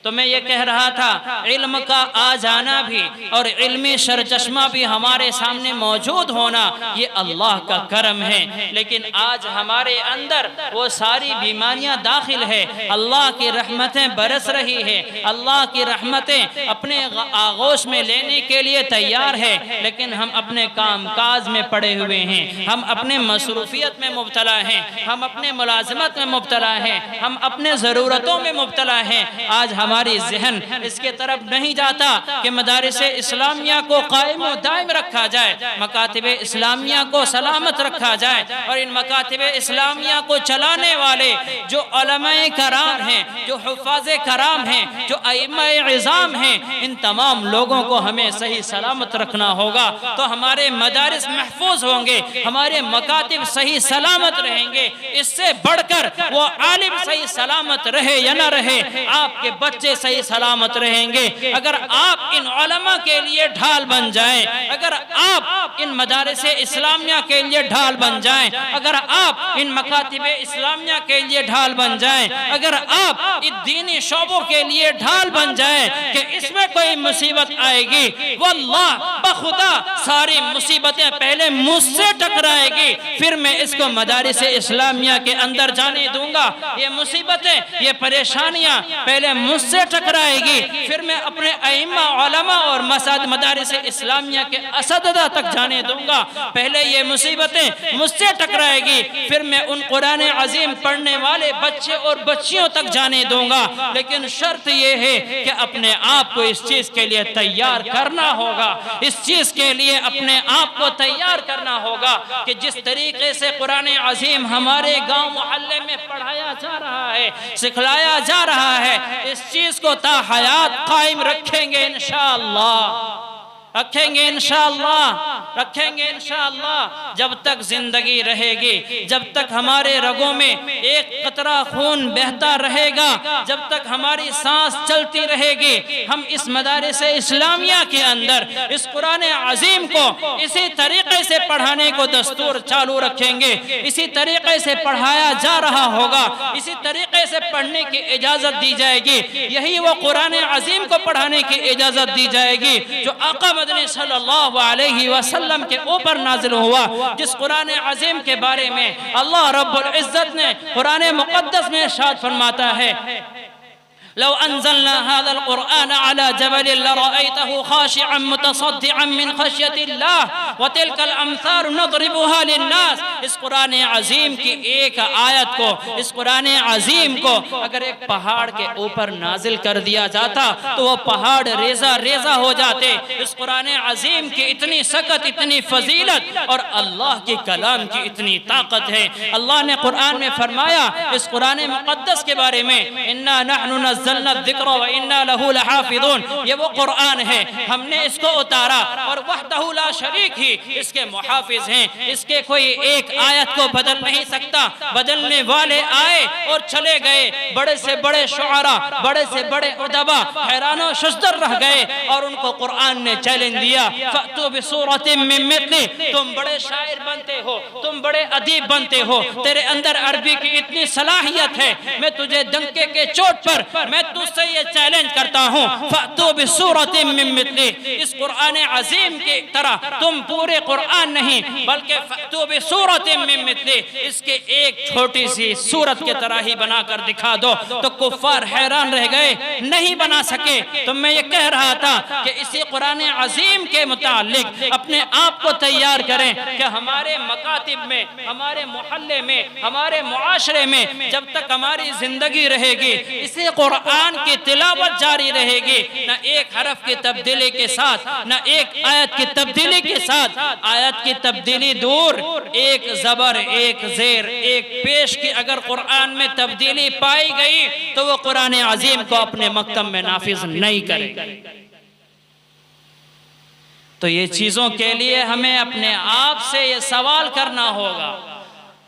تو میں یہ کہہ رہا تھا علم کا آ جانا بھی اور علمی سرچشمہ بھی ہمارے سامنے موجود ہونا یہ اللہ کا کرم ہے، لیکن آج ہمارے اندر وہ ساری بیماریاں داخل ہے۔ اللہ کی رحمتیں برس رہی ہے، اللہ کی رحمتیں اپنے آغوش میں لینے کے لیے تیار ہے، لیکن ہم اپنے کام کاج میں پڑے ہوئے ہیں، ہم اپنے مصروفیت میں مبتلا ہیں، ہم اپنے ملازمت میں مبتلا ہیں، ہم اپنے ضرورتوں میں مبتلا ہیں۔ آج ہماری ذہن اس کے طرف نہیں جاتا کہ مدارس اسلامیہ کو قائم و دائم رکھا جائے، مکاتب اسلامیہ کو سلامت رکھا جائے، اور ان مکاتب اسلامیہ کو چلانے والے جو علماء کرام ہیں، جو حفاظ کرام ہیں، جو ائمہ عظام ہیں، ان تمام لوگوں کو ہمیں صحیح سلامت رکھنا ہوگا تو ہمارے مدارس محفوظ ہوں گے، ہمارے مکاتب صحیح سلامت رہیں گے۔ اس سے بڑھ کر وہ عالم صحیح سلامت رہے یا نہ رہے، آپ کے بچے صحیح سلامت رہیں گے۔ اگر آپ ان علماء کے لیے ڈھال بن جائیں، اگر آپ ان مدارس اسلامیہ کے لیے ڈھال بن جائیں، اگر آپ ان مکاتب اسلامیہ کے لیے ڈھال بن جائیں، اگر آپ ان دینی شعبوں کے لیے ڈھال بن جائیں کہ اس میں کوئی مصیبت آئے گی، واللہ بخدا ساری مصیبتیں پہلے مجھ سے ٹکرائے گی، پھر میں اس کو مدارس اسلامیہ کے اندر جانے دوں گا۔ یہ مصیبتیں، یہ پریشانیاں پہلے مجھ سے ٹکرائے گی، پھر میں اپنے ائمہ علماء اور مدارس اسلامیہ کے اساتذہ تک جانے دوں گا۔ پہلے یہ مصیبتیں مجھ سے ٹکرائے گی، پھر میں ان قرآن عظیم پڑھنے والے بچے اور بچیوں تک جانے دوں گا۔ لیکن شرط یہ ہے کہ اپنے آپ کو اس چیز کے لیے تیار کرنا ہوگا، اس چیز کے لیے اپنے آپ کو تیار کرنا ہوگا کہ جس طریقے سے قرآن عظیم ہمارے گاؤں محلے میں پڑھایا جا رہا ہے، سکھلایا جا رہا ہے، اس چیز کو تا حیات قائم رکھیں گے انشاءاللہ، رکھیں گے انشاءاللہ۔ جب تک زندگی رہے گی، جب تک ہمارے رگوں میں ایک قطرہ خون بہتا رہے گا، جب تک ہماری سانس چلتی رہے گی، ہم اس مدارس اسلامیہ کے اندر اس قرآن عظیم کو اسی طریقے سے پڑھانے کو دستور چالو رکھیں گے، اسی طریقے سے پڑھایا جا رہا ہوگا، اسی طریقے سے پڑھنے کی اجازت دی جائے گی۔ یہی وہ قرآن عظیم کو پڑھانے کی اجازت دی جائے گی جو آقا مدنی صلی اللہ علیہ وسلم کے اوپر نازل ہوا، جس قرآن عظیم کے بارے میں اللہ رب العزت نے قرآن مقدس میں ارشاد فرماتا ہے لو انزلنا هذا القرآن على جبل لرأيته خاشعا متصدعا من خشية الله وتلك الامثال نضربها للناس۔ اس قرآن عظیم کی ایک آیت کو، اس قرآن عظیم کو اگر ایک پہاڑ کے اوپر نازل کر دیا جاتا تو وہ پہاڑ ریزہ ریزہ ہو جاتے۔ اس قرآن عظیم کی اتنی سکت، اتنی فضیلت اور اللہ کی کلام کی اتنی طاقت ہے۔ اللہ نے قرآن میں فرمایا اس قرآن مقدس کے بارے میں اِنَّا نَحْنُ نَزَّلْنَا الذِّكْرَ وَإِنَّا لَهُ لَحَافِظُونَ، یہ وہ قرآن ہے، ہم نے اس کو اتارا اور وحدہ لا شریک ہی اس کے محافظ ہیں، اس کے کوئی ایک آیت کو بدل نہیں سکتا۔ بدلنے والے آئے اور چلے گئے، بڑے سے بڑے شعراء، بڑے سے بڑے ادبا حیران و شزدر رہ گئے اور ان کو قرآن نے چیلنج دیا فَأْتُوا بِسُورَةٍ مِّن مِّثْلِهِ، تم بڑے شاعر بنتے ہو، تم بڑے ادیب بنتے ہو، تیرے اندر عربی کی اتنی صلاحیت ہے، میں تجھے ڈنکے کے چوٹ پر میں تجھ سے یہ چیلنج کرتا ہوں فَأْتُوا بِسُورَةٍ مِّن مِّثْلِهِ، اس قرآن عظیم کی طرح تم پورے قرآن نہیں بلکہ فَأْتُوا بِسُورَةٍ مِّن مِّثْلِهِ اس کے ایک چھوٹی سی سورت کے طرح ہی بنا کر دکھا دو۔ تو کفار حیران رہ گئے، نہیں بنا سکے۔ تو میں یہ کہہ رہا تھا کہ اسی قرآن عظیم کے متعلق اپنے آپ کو تیار کریں کہ ہمارے مکاتب میں، ہمارے محلے میں، ہمارے معاشرے میں جب تک ہماری زندگی رہے گی اسی قرآن کی تلاوت جاری رہے گی، نہ ایک حرف کی تبدیلی کے ساتھ، نہ ایک آیت کی تبدیلی کے ساتھ، آیت کی تبدیلی دور، ایک زبر، ایک زیر، ایک پیش کی اگر قرآن میں تبدیلی پائی گئی تو وہ قرآن عظیم کو اپنے مکتب میں نافذ نہیں کرے گا۔ تو یہ چیزوں کے لیے ہمیں اپنے آپ سے یہ سوال کرنا ہوگا،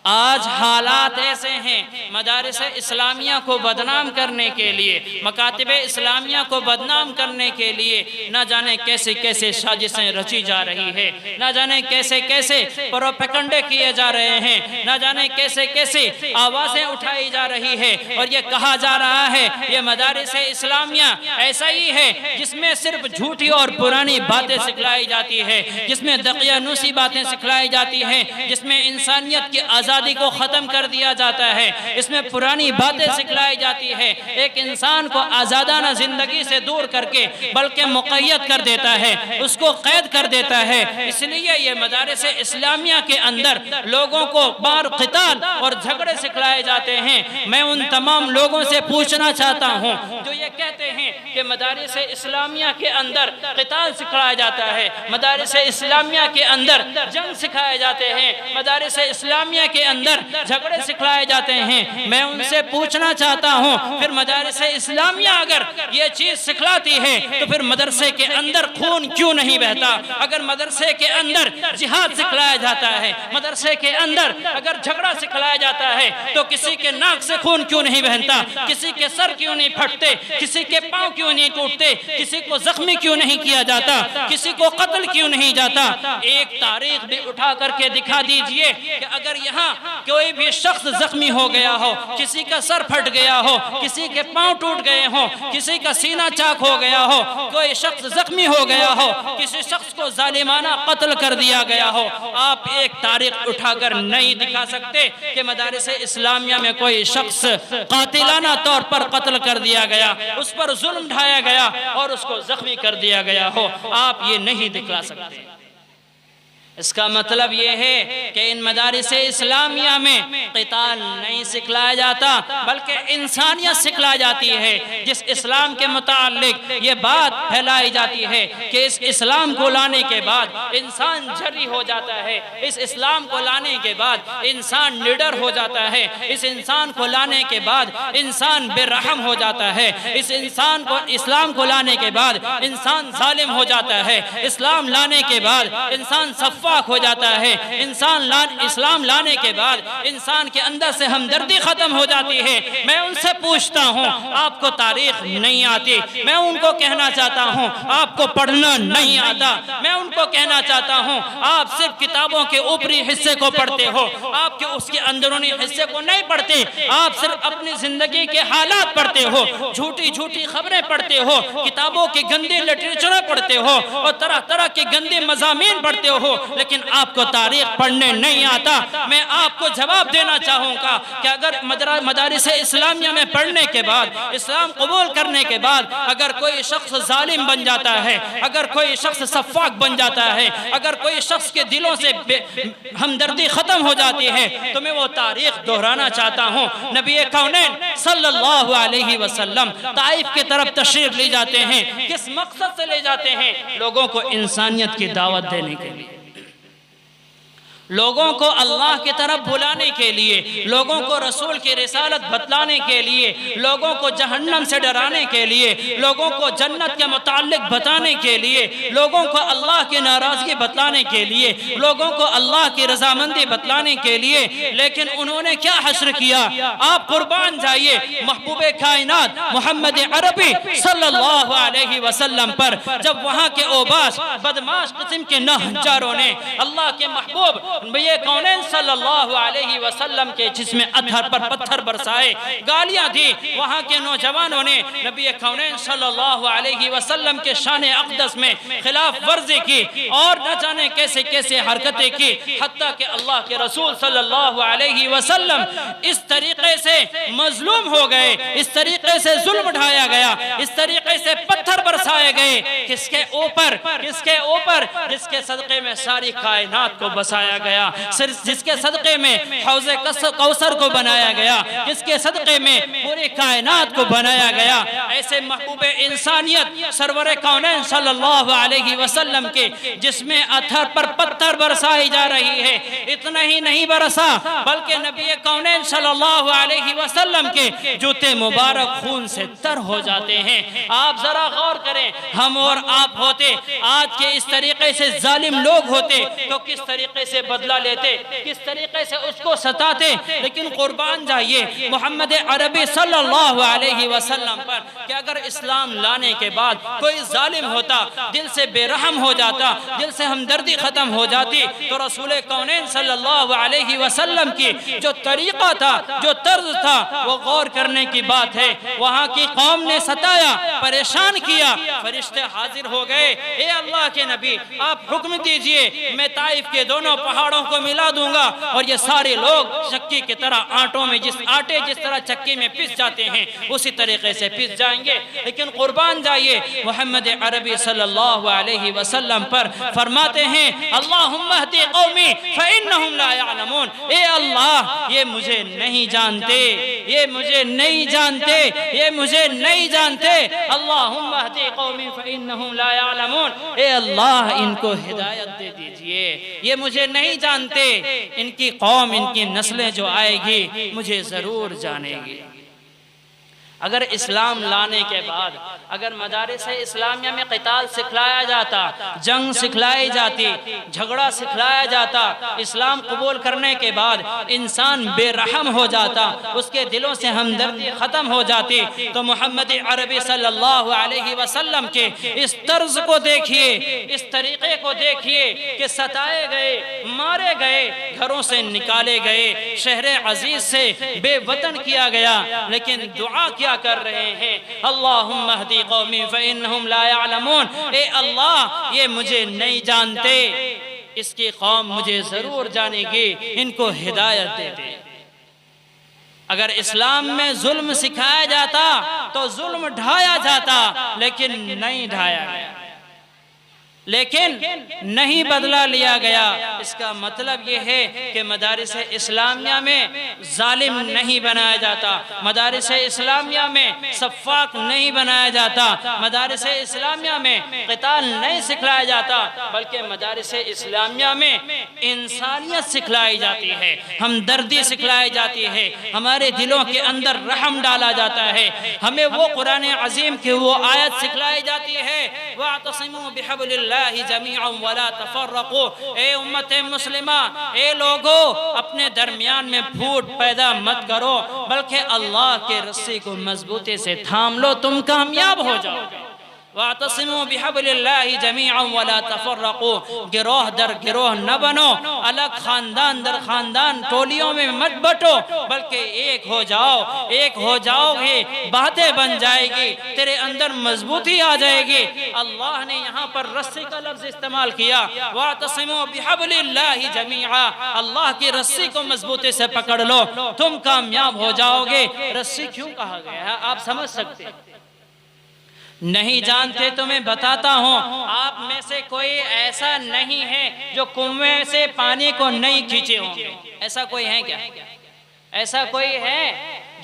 آج حالات ایسے ہیں مدارس اسلامیہ کو بدنام کرنے کے لیے، مکاتب اسلامیہ کو بدنام کرنے کے لیے نہ جانے کیسے کیسے سازشیں رچی جا رہی ہے، نہ جانے کیسے کیسے پروپیگنڈے کیے جا رہے ہیں، نہ جانے کیسے کیسے آوازیں اٹھائی جا رہی ہے، اور یہ کہا جا رہا ہے یہ مدارس اسلامیہ ایسا ہی ہے جس میں صرف جھوٹی اور پرانی باتیں سکھلائی جاتی ہے، جس میں دقیانوسی باتیں سکھلائی جاتی ہیں، جس میں انسانیت کی آزادی کو ختم کر دیا جاتا ہے، اس میں پرانی باتیں سکھلائی جاتی ہے، ایک انسان کو آزادانہ زندگی سے دور کر کے بلکہ مقید کر دیتا ہے، اس کو قید کر دیتا ہے۔ اس لیے یہ مدارس اسلامیہ کے اندر لوگوں کو بار قتال اور جھگڑے سکھلائے جاتے ہیں۔ میں ان تمام لوگوں سے پوچھنا چاہتا ہوں جو یہ کہتے ہیں کہ مدارس اسلامیہ کے اندر قتال سکھلایا جاتا ہے، مدارس اسلامیہ کے اندر جنگ سکھائے جاتے ہیں، مدارس اسلامیہ کے اندر جھگڑے سکھلائے جاتے ہیں، میں ان سے پوچھنا چاہتا ہوں پھر مدارس اسلامیہ اگر یہ چیز سکھلاتی ہے تو پھر مدرسے کے اندر خون کیوں نہیں بہتا؟ اگر مدرسے کے اندر جہاد سکھلایا جاتا ہے، مدرسے کے اندر اگر جھگڑا سکھلایا جاتا ہے تو کسی کے ناک سے خون کیوں نہیں بہتا؟ کسی کے سر کیوں نہیں پھٹتے؟ کسی کے پاؤں کیوں نہیں ٹوٹتے؟ کسی کو زخمی کیوں نہیں کیا جاتا؟ کسی کو قتل کیوں نہیں جاتا؟ ایک تاریخ بھی اٹھا کر کے دکھا دیجئے کہ اگر یہاں کوئی بھی شخص زخمی ہو گیا ہو، کسی کا سر پھٹ گیا ہو، کسی کے پاؤں ٹوٹ گئے ہوں، کسی کا سینہ چاک ہو گیا ہو، کوئی شخص زخمی ہو گیا ہو، کسی شخص کو ظالمانہ قتل کر دیا گیا ہو، آپ ایک تاریخ اٹھا کر نہیں دکھا سکتے کہ مدارس اسلامیہ میں کوئی شخص قاتلانہ طور پر قتل کر دیا گیا، اس پر ظلم ڈھایا گیا اور اس کو زخمی کر دیا گیا ہو۔ آپ یہ نہیں دکھا سکتے۔ اس کا مطلب یہ ہے کہ ان مدارس اسلامیہ میں قتال نہیں سکھلایا جاتا بلکہ انسانیت سکھلائی جاتی ہے۔ جس اسلام کے متعلق یہ بات پھیلائی جاتی ہے کہ اس اسلام کو لانے کے بعد انسان جری ہو جاتا ہے، اس اسلام کو لانے کے بعد انسان نڈر ہو جاتا ہے، اس انسان کو لانے کے بعد انسان بے رحم ہو جاتا ہے، اس اسلام کو لانے کے بعد انسان ظالم ہو جاتا ہے، اسلام لانے کے بعد انسان صفاق ہو جاتا ہے، اسلام لانے کے بعد انسان کے اندر سے ہمدردی ختم ہو جاتی ہے۔ میں ان سے پوچھتا ہوں آپ کو تاریخ نہیں آتی، میں ان کو کہنا چاہتا ہوں آپ کو پڑھنا نہیں آتا، میں ان کو کہنا چاہتا ہوں آپ صرف کتابوں کے اوپری حصے کو پڑھتے ہو، آپ کے اس کے اندرونی حصے کو نہیں پڑھتے، آپ صرف اپنی زندگی کے حالات پڑھتے ہو، جھوٹی جھوٹی خبریں پڑھتے ہو، کتابوں کی گندی لٹریچریں پڑھتے ہو اور طرح طرح کی گندی مضامین پڑھتے ہو، لیکن آپ کو تاریخ پڑھنے نہیں آتا۔ میں آپ کو جواب دینا چاہوں گا کہ اگر مدارس اسلامیہ میں پڑھنے کے بعد، اسلام قبول کرنے کے بعد اگر کوئی شخص ظالم بن جاتا ہے، اگر کوئی شخص صفاق بن جاتا ہے، اگر کوئی شخص کے دلوں سے ہمدردی ختم ہو جاتی ہے تو میں وہ تاریخ دہرانا چاہتا ہوں۔ نبی کونین صلی اللہ علیہ وسلم طائف کی طرف تشریف لے جاتے ہیں، کس مقصد سے لے جاتے ہیں؟ لوگوں کو انسانیت کی دعوت دینے کے لیے، لوگوں کو اللہ کی طرف بلانے کے لیے، لوگوں کو رسول کی رسالت بتلانے کے لیے، لوگوں کو جہنم سے ڈرانے کے لیے، لوگوں کو جنت کے متعلق بتانے کے لیے، لوگوں کو اللہ کی ناراضگی بتلانے کے لیے، لوگوں کو اللہ کی رضامندی بتلانے کے لیے۔ لیکن انہوں نے کیا حشر کیا؟ آپ قربان جائیے محبوب کائنات محمد عربی صلی اللہ علیہ وسلم پر، جب وہاں کے اوباش بدماش قسم کے نہجاروں نے اللہ کے محبوب نبی کونین صلی اللہ علیہ وسلم کے جسم اطہر پر پتھر برسائے، گالیاں دی، وہاں کے نوجوانوں نے نبی کونین صلی اللہ علیہ وسلم کے شان اقدس میں خلاف ورزی کی اور نہ جانے کیسے کیسے حرکتیں کی، حتیٰ کہ اللہ کے رسول صلی اللہ علیہ وسلم اس طریقے سے مظلوم ہو گئے، اس طریقے سے ظلم ڈھایا گیا، اس طریقے سے پتھر برسائے گئے۔ کس کے اوپر؟ کس کے اوپر؟ جس کے صدقے میں ساری کائنات کو بسایا گیا، جس کے صدقے میں حوض کوثر کو بنایا گیا، جس کے صدقے میں پوری کائنات کو بنایا گیا۔ ایسے محبوب انسانیت سرور کونین صلی اللہ علیہ وسلم کے جس میں اتھر پر پتھر برسائی جا رہی ہے، اتنا ہی نہیں برسا بلکہ نبی کونین صلی اللہ علیہ وسلم کے جوتے مبارک خون سے تر ہو جاتے ہیں۔ آپ ذرا غور کریں، ہم اور آپ ہوتے آج کے اس طریقے سے ظالم لوگ ہوتے تو کس طریقے سے بدلہ لیتے، کس طریقے سے اس کو ستاتے۔ لیکن قربان جائیے محمد عربی صلی اللہ علیہ وسلم پر کہ اگر اسلام لانے کے بعد کوئی ظالم ہوتا، دل سے بے رحم ہو جاتا، دل سے ہمدردی ختم ہو جاتی، تو رسول کونین صلی اللہ علیہ وسلم کی جو طریقہ تھا، جو طرز تھا، وہ غور کرنے کی بات ہے۔ وہاں کی قوم نے ستایا، پریشان کیا، فرشتے حاضر ہو گئے، اے اللہ کے نبی آپ حکم دیجئے، میں طائف کے دونوں پہاڑوں کو ملا دوں گا اور یہ سارے لوگ چکی کی طرح آٹے جس طرح چکی میں پس جاتے ہیں اسی طریقے سے پس جائیں گے۔ لیکن قربان جائیے محمد عربی صلی اللہ علیہ وسلم پر فرماتے ہیں اللہم اہدی قومی فإنہم لا یعلمون، اے اللہ یہ مجھے نہیں جانتے، یہ مجھے نہیں جانتے، یہ مجھے نہیں جانتے، اللہم اہدی قومی فإنہم لا یعلمون، اے اللہ ان کو ہدایت دے دیجئے، یہ مجھے نہیں جانتے، ان کی قوم، ان کی نسلیں جو آئے گی مجھے ضرور جانے گی۔ اگر اسلام لانے کے بعد اگر مدارس اسلامیہ میں قتال سکھلایا جاتا، جنگ سکھلائی جاتی، جھگڑا سکھلایا جاتا، اسلام قبول کرنے کے بعد انسان بے رحم ہو جاتا، اس کے دلوں سے ہمدردی ختم ہو جاتی، تو محمد عربی صلی اللہ علیہ وسلم کے اس طرز کو دیکھیے، اس طریقے کو دیکھیے کہ ستائے گئے، مارے گئے، گھروں سے نکالے گئے، شہر عزیز سے بے وطن کیا گیا، لیکن دعا کیا کر رہے ہیں اللہم اہدی قومی فإنہم لا یعلمون، اے اللہ یہ مجھے نہیں جانتے، اس کی قوم مجھے ضرور جانے گی، ان کو ہدایت دے دے۔ اگر اسلام میں ظلم سکھایا جاتا تو ظلم ڈھایا جاتا، لیکن نہیں ڈھایا گیا، لیکن نہیں بدلہ لیا گیا۔ اس کا مطلب یہ ہے کہ مدارس اسلامیہ میں ظالم نہیں بنایا جاتا، مدارس اسلامیہ میں سفاک نہیں بنایا جاتا، مدارس اسلامیہ میں قتال نہیں سکھلایا جاتا، بلکہ مدارس اسلامیہ میں انسانیت سکھلائی جاتی ہے، ہمدردی سکھلائی جاتی ہے، ہمارے دلوں کے اندر رحم ڈالا جاتا ہے، ہمیں وہ قرآن عظیم کی وہ آیت سکھلائی جاتی ہے وَاعْتَصِمُوا بِحَبْلِ اللَّهِ جَمِيعًا وَلَا تَفَرَّقُوا، اے امت مسلمہ، اے لوگو اپنے درمیان میں پھوٹ پیدا مت کرو، بلکہ اللہ کے رسی کو مضبوطی سے تھام لو، تم کامیاب ہو جاؤ گے۔ وَاعْتَصِمُوا بِحَبْلِ اللَّهِ جَمِيعًا وَلَا تَفَرَّقُوا، گروہ در گروہ نہ بنو، الگ خاندان در خاندان ٹولیوں میں مت بٹو، بلکہ ایک ہو جاؤ، ایک ہو جاؤ گے، باتیں بن جائے گی، تیرے اندر مضبوطی آ جائے گی۔ اللہ نے یہاں پر رسی کا لفظ استعمال کیا، وَاعْتَصِمُوا بِحَبْلِ اللَّهِ جَمِيعًا، اللہ کی رسی کو مضبوطی سے پکڑ لو، تم کامیاب ہو جاؤ گے۔ رسی کیوں کہا گیا ہے آپ سمجھ سکتے ہیں؟ نہیں جانتے تو میں بتاتا ہوں، آپ میں سے کوئی ایسا نہیں ہے جو کنویں سے پانی کو نہیں کھینچے ہوں گے، ایسا کوئی ہے کیا؟ ایسا کوئی ہے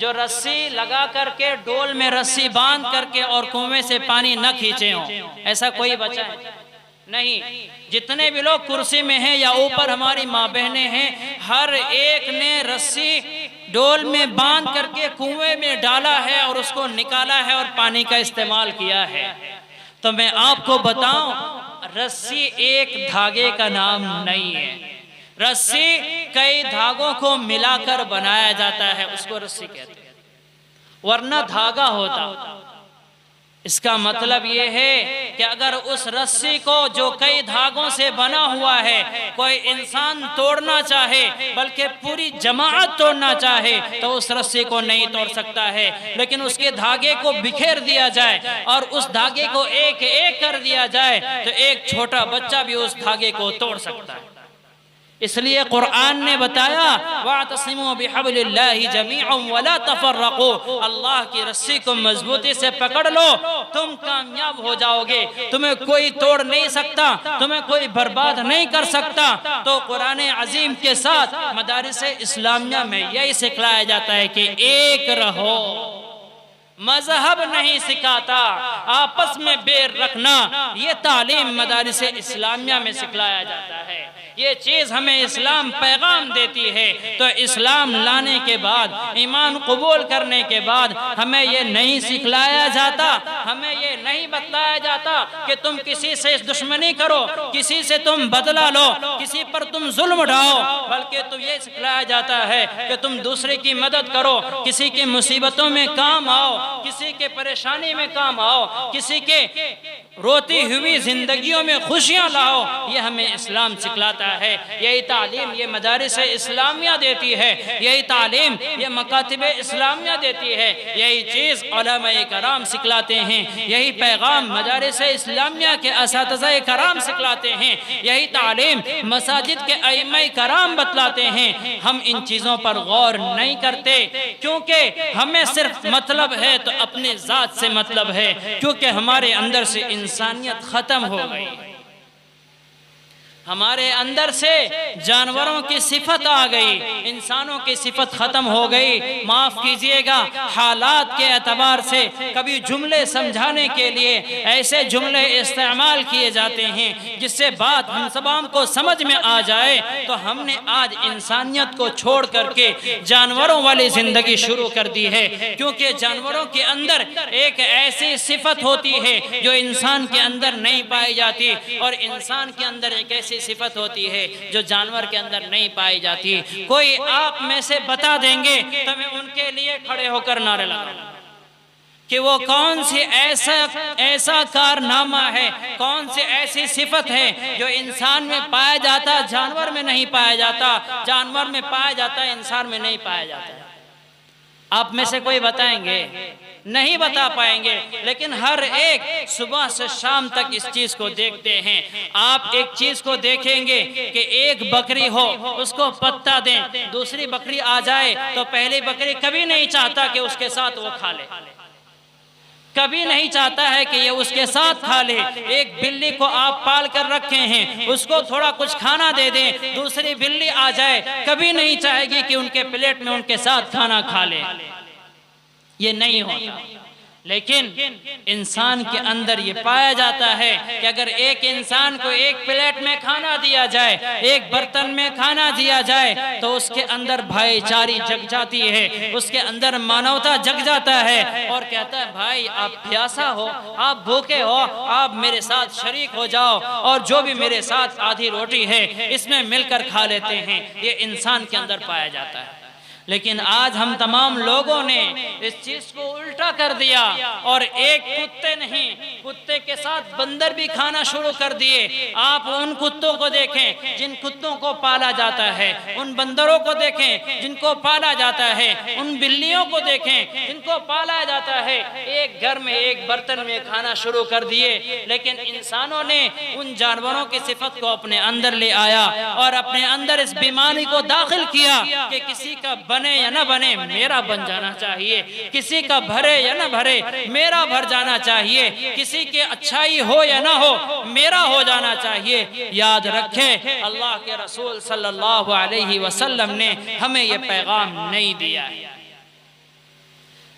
جو رسی لگا کر کے ڈول میں رسی باندھ کر کے اور کنویں سے پانی نہ کھینچے ہوں؟ ایسا کوئی بچہ ہے؟ نہیں۔ جتنے بھی لوگ کرسی میں ہیں یا اوپر ہماری ماں بہنیں ہیں، ہر ایک نے رسی ڈول میں باندھ کر کے کنویں میں ڈالا ہے اور اس کو نکالا ہے اور پانی کا استعمال کیا ہے۔ تو میں آپ کو بتاؤں، رسی ایک دھاگے کا نام نہیں ہے، رسی کئی دھاگوں کو ملا کر بنایا جاتا ہے، اس کو رسی کہتے ہیں، ورنہ دھاگا ہوتا۔ اس کا مطلب یہ ہے کہ اگر اس رسی کو جو کئی دھاگوں سے بنا ہوا ہے کوئی انسان توڑنا چاہے، بلکہ پوری جماعت توڑنا چاہے، تو اس رسی کو نہیں توڑ سکتا ہے، لیکن اس کے دھاگے کو بکھیر دیا جائے اور اس دھاگے کو ایک ایک کر دیا جائے تو ایک چھوٹا بچہ بھی اس دھاگے کو توڑ سکتا ہے۔ اس لیے قرآن نے بتایا وَاعْتَصِمُوا بِحَبْلِ اللَّهِ جَمِيعًا وَلَا تَفَرَّقُوا، اللہ کی رسی کو مضبوطی سے پکڑ لو، تم کامیاب ہو جاؤ گے، تمہیں کوئی توڑ نہیں سکتا، تمہیں کوئی برباد نہیں کر سکتا۔ تو قرآن عظیم کے ساتھ مدارس اسلامیہ میں یہی سکھلایا جاتا ہے کہ ایک رہو، مذہب نہیں سکھاتا، آپس میں بیر رکھنا یہ تعلیم مدارس اسلامیہ میں سکھلایا جاتا ہے۔ یہ چیز ہمیں اسلام پیغام دیتی ہے، تو اسلام لانے کے بعد، ایمان قبول کرنے کے بعد ہمیں یہ نہیں سکھلایا جاتا، ہمیں یہ نہیں بتلایا جاتا کہ تم کسی سے دشمنی کرو، کسی سے تم بدلہ لو، کسی پر تم ظلم ڈھاؤ، بلکہ تو یہ سکھلایا جاتا ہے کہ تم دوسرے کی مدد کرو، کسی کی مصیبتوں میں کام آؤ، کسی کے پریشانی میں کام آؤ، کسی کے روتی ہوئی زندگیوں میں خوشیاں لاؤ۔ یہ ہمیں اسلام سکھلاتا ہے، یہی تعلیم یہ مدارس اسلامیہ دیتی ہے، یہی تعلیم یہ مکاتب اسلامیہ دیتی ہے، یہی چیز علماء کرام سکھلاتے ہیں، یہی پیغام مدارس اسلامیہ کے اساتذہ کرام سکھلاتے ہیں، یہی تعلیم مساجد کے ائمہ کرام بتلاتے ہیں۔ ہم ان چیزوں پر غور نہیں کرتے، کیونکہ ہمیں صرف مطلب ہے تو اپنے ذات سے مطلب ہے، کیونکہ ہمارے اندر سے انسانیت ختم ہو گئی، ہمارے اندر سے جانوروں کی صفت آ گئی، انسانوں کی صفت ختم ہو گئی۔ معاف کیجئے گا، حالات کے اعتبار سے کبھی جملے سمجھانے کے لیے ایسے جملے استعمال کیے جاتے ہیں جس سے بات ہم سبام کو سمجھ میں آ جائے، تو ہم نے آج انسانیت کو چھوڑ کر کے جانوروں والی زندگی شروع کر دی ہے، کیونکہ جانوروں کے اندر ایک ایسی صفت ہوتی ہے جو انسان کے اندر نہیں پائی جاتی، اور انسان کے اندر ایک ایسی صفت ہوتی ہے جو جانور کے اندر نہیں پائی جاتی۔ کوئی آپ میں سے بتا دیں گے تو میں ان کے لیے کھڑے ہو کر نعرے لگاؤں گا کہ وہ کون سی ایسا کارنامہ ہے، کون سی ایسی صفت ہے جو انسان میں پایا جاتا جانور میں نہیں پایا جاتا، جانور میں پایا جاتا انسان میں نہیں پایا جاتا۔ آپ میں سے کوئی بتائیں گے؟ نہیں بتا پائیں گے، لیکن ہر ایک صبح سے شام تک اس چیز کو دیکھتے ہیں۔ آپ ایک چیز کو دیکھیں گے کہ ایک بکری ہو، اس کو پتہ دیں، دوسری بکری آ جائے تو پہلی بکری کبھی نہیں چاہتا کہ اس کے ساتھ وہ کھا لے، کبھی نہیں چاہتا ہے کہ یہ اس کے ساتھ کھا لے۔ ایک بلی کو آپ پال کر رکھے ہیں، اس کو تھوڑا کچھ کھانا دے دیں، دوسری بلی آ جائے، کبھی نہیں چاہے گی کہ ان کے پلیٹ میں ان کے ساتھ کھانا کھا لے، یہ نہیں ہوتا۔ لیکن انسان کے اندر یہ پایا جاتا ہے کہ اگر ایک انسان کو ایک پلیٹ میں کھانا دیا جائے، ایک برتن میں کھانا دیا جائے، تو اس کے اندر بھائی چاری جگ جاتی ہے، اس کے اندر مانوتا جگ جاتا ہے، اور کہتا ہے بھائی آپ پیاسا ہو، آپ بھوکے ہو، آپ میرے ساتھ شریک ہو جاؤ، اور جو بھی میرے ساتھ آدھی روٹی ہے اس میں مل کر کھا لیتے ہیں۔ یہ انسان کے اندر پایا جاتا ہے۔ لیکن آج ہم تمام لوگوں نے اس چیز کو الٹا کر دیا، اور ایک کتے نہیں، کتے کے ساتھ بندر بھی کھانا شروع کر دیے۔ آپ ان کتوں کو دیکھیں جن کتوں کو پالا جاتا ہے، ان بندروں کو دیکھیں جن کو پالا جاتا ہے، ان بلیوں کو دیکھیں جن کو پالا جاتا ہے۔ ایک گھر میں ایک برتن میں کھانا شروع کر دیے، لیکن انسانوں نے ان جانوروں کی صفت کو اپنے اندر لے آیا، اور اپنے اندر اس بیماری کو داخل کیا کہ کسی کا بنے یا نہ بنے میرا بن جانا چاہیے، کسی کا بھرے یا نہ بھرے میرا بھر جانا چاہیے، کسی کے اچھائی ہو یا نہ ہو میرا ہو جانا چاہیے۔ یاد رکھیں اللہ کے رسول صلی اللہ علیہ وسلم نے ہمیں یہ پیغام نہیں دیا ہے۔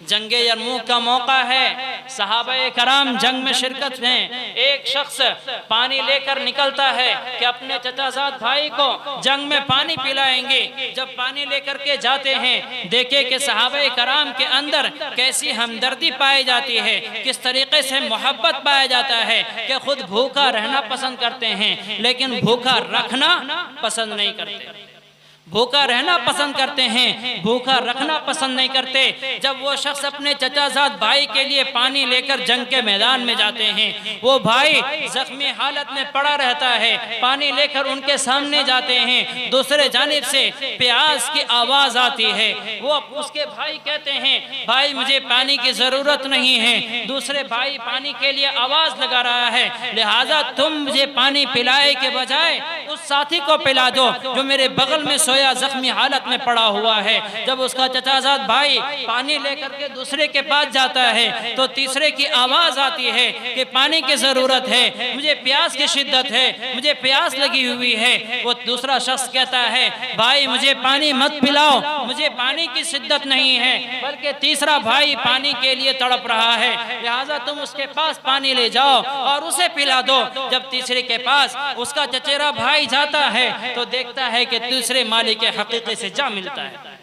جنگ یرموک کا موقع ہے، صحابہ کرام جنگ میں شرکت ہیں، ایک شخص پانی لے کر نکلتا ہے کہ اپنے چچا زاد بھائی کو جنگ میں پانی پلائیں گے۔ جب پانی لے کر کے جاتے ہیں، دیکھیں کہ صحابہ کرام کے اندر کیسی ہمدردی پائی جاتی ہے، کس طریقے سے محبت پایا جاتا ہے کہ خود بھوکا رہنا پسند کرتے ہیں لیکن بھوکا رکھنا پسند نہیں کرتے، بھوکا رہنا پسند کرتے ہیں، بھوکا رکھنا پسند نہیں کرتے۔ جب وہ شخص اپنے چچا زاد بھائی کے لیے پانی لے کر جنگ کے میدان میں جاتے ہیں، وہ بھائی زخمی حالت میں پڑا رہتا ہے، پانی لے کر ان کے سامنے جاتے ہیں، دوسرے جانب سے پیاس کی آواز آتی ہے، وہ اس کے بھائی کہتے ہیں بھائی مجھے پانی کی ضرورت نہیں ہے، دوسرے بھائی پانی کے لیے آواز لگا رہا ہے، لہٰذا تم مجھے پانی پلائے کے بجائے اس ساتھی کو پلا دو جو میرے بغل میں سویا گویا زخمی حالت میں پڑا ہوا ہے۔ جب اس کا چچا زاد بھائی پانی لے کر کے دوسرے کے پاس جاتا ہے تو تیسرے کی آواز آتی ہے کہ پانی کی ضرورت ہے، مجھے پیاس کی شدت ہے، مجھے پیاس لگی ہوئی ہے۔ وہ دوسرا شخص کہتا ہے بھائی مجھے پانی مت پلاؤ، مجھے پانی کی شدت نہیں ہے، بلکہ تیسرا بھائی پانی کے لیے تڑپ رہا ہے، لہٰذا تم اس کے پاس پانی لے جاؤ اور اسے پلا دو۔ جب تیسرے کے پاس اس کا چچیرا بھائی جاتا ہے تو دیکھتا ہے کہ دوسرے مالک حقیقی سے جا ملتا ہے۔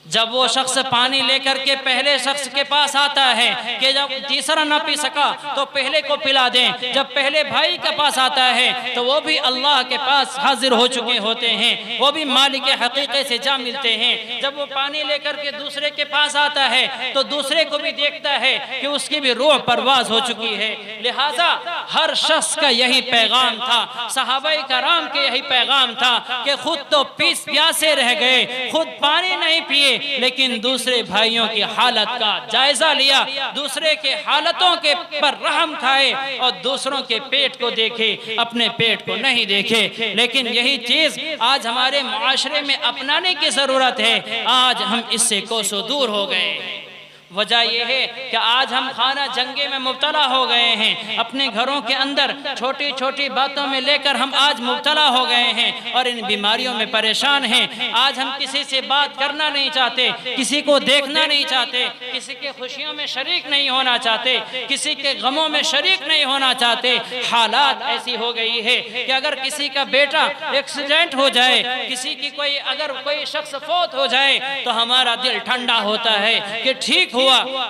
جب وہ شخص پانی لے کر کے پہلے شخص کے پاس آتا ہے کہ جب تیسرا نہ پی سکا تو پہلے کو پلا دیں، جب پہلے بھائی کے پاس آتا ہے تو وہ بھی اللہ کے پاس حاضر ہو چکے ہوتے ہیں، وہ بھی مالک حقیقی سے جا ملتے ہیں۔ جب وہ پانی لے کر کے دوسرے کے پاس آتا ہے تو دوسرے کو بھی دیکھتا ہے کہ اس کی بھی روح پرواز ہو چکی ہے۔ لہٰذا ہر شخص کا یہی پیغام تھا، صحابہ کرام کے یہی پیغام تھا کہ خود تو پیاسے رہ گئے، خود پانی نہیں پیے، لیکن دوسرے بھائیوں کی حالت کا جائزہ لیا، دوسرے کے حالتوں کے پر رحم کھائے اور دوسروں کے پیٹ کو دیکھے، اپنے پیٹ کو نہیں دیکھے۔ لیکن یہی چیز آج ہمارے معاشرے میں اپنانے کی ضرورت ہے۔ آج ہم اس سے کوسوں دور ہو گئے۔ وجہ یہ ہے کہ آج ہم خانہ جنگی میں مبتلا ہو گئے ہیں، اپنے گھروں کے اندر چھوٹی چھوٹی باتوں میں لے کر ہم آج مبتلا ہو گئے ہیں اور ان بیماریوں میں پریشان ہیں۔ آج ہم کسی سے بات کرنا نہیں چاہتے، کسی کو دیکھنا نہیں چاہتے، کسی کے خوشیوں میں شریک نہیں ہونا چاہتے، کسی کے غموں میں شریک نہیں ہونا چاہتے۔ حالات ایسی ہو گئی ہے کہ اگر کسی کا بیٹا ایکسیڈنٹ ہو جائے، کسی کی اگر کوئی شخص فوت ہو جائے تو ہمارا دل ٹھنڈا ہوتا ہے کہ ٹھیک ہوا،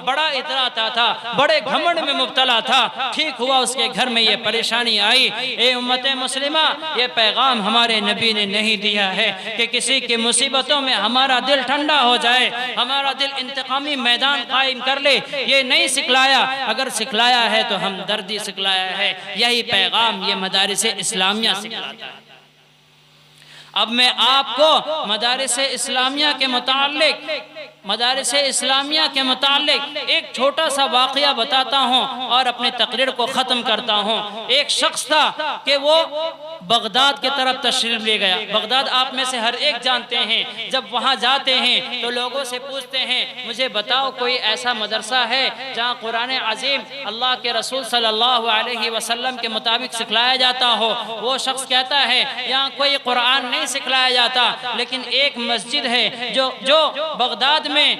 بڑا اتراتا تھا، بڑے گھمنڈ میں مبتلا تھا، ٹھیک ہوا اس کے گھر میں یہ پریشانی آئی۔ اے امت مسلمہ، یہ پیغام ہمارے نبی نے نہیں دیا ہے کہ کسی کی مصیبتوں میں ہمارا دل ٹھنڈا ہو جائے، ہمارا دل انتقامی میدان قائم کر لے، یہ نہیں سکھلایا۔ اگر سکھلایا ہے تو ہمدردی سکھلایا ہے، یہی پیغام یہ مدارس اسلامیہ سکھلاتا ہے۔ اب میں آپ کو مدارس اسلامیہ کے متعلق ایک چھوٹا سا واقعہ بتاتا ہوں اور اپنے تقریر کو ختم کرتا ہوں۔ ایک شخص تھا کہ وہ بغداد کی طرف تشریف لے گیا۔ بغداد آپ میں سے ہر ایک جانتے ہیں، جب وہاں جاتے ہیں تو لوگوں سے پوچھتے ہیں مجھے بتاؤ کوئی ایسا مدرسہ ہے جہاں قرآن عظیم اللہ کے رسول صلی اللہ علیہ وسلم کے مطابق سکھلایا جاتا ہو۔ وہ شخص کہتا ہے یہاں کوئی قرآن نہیں سکھلایا جاتا، لیکن ایک مسجد ہے جو بغداد میں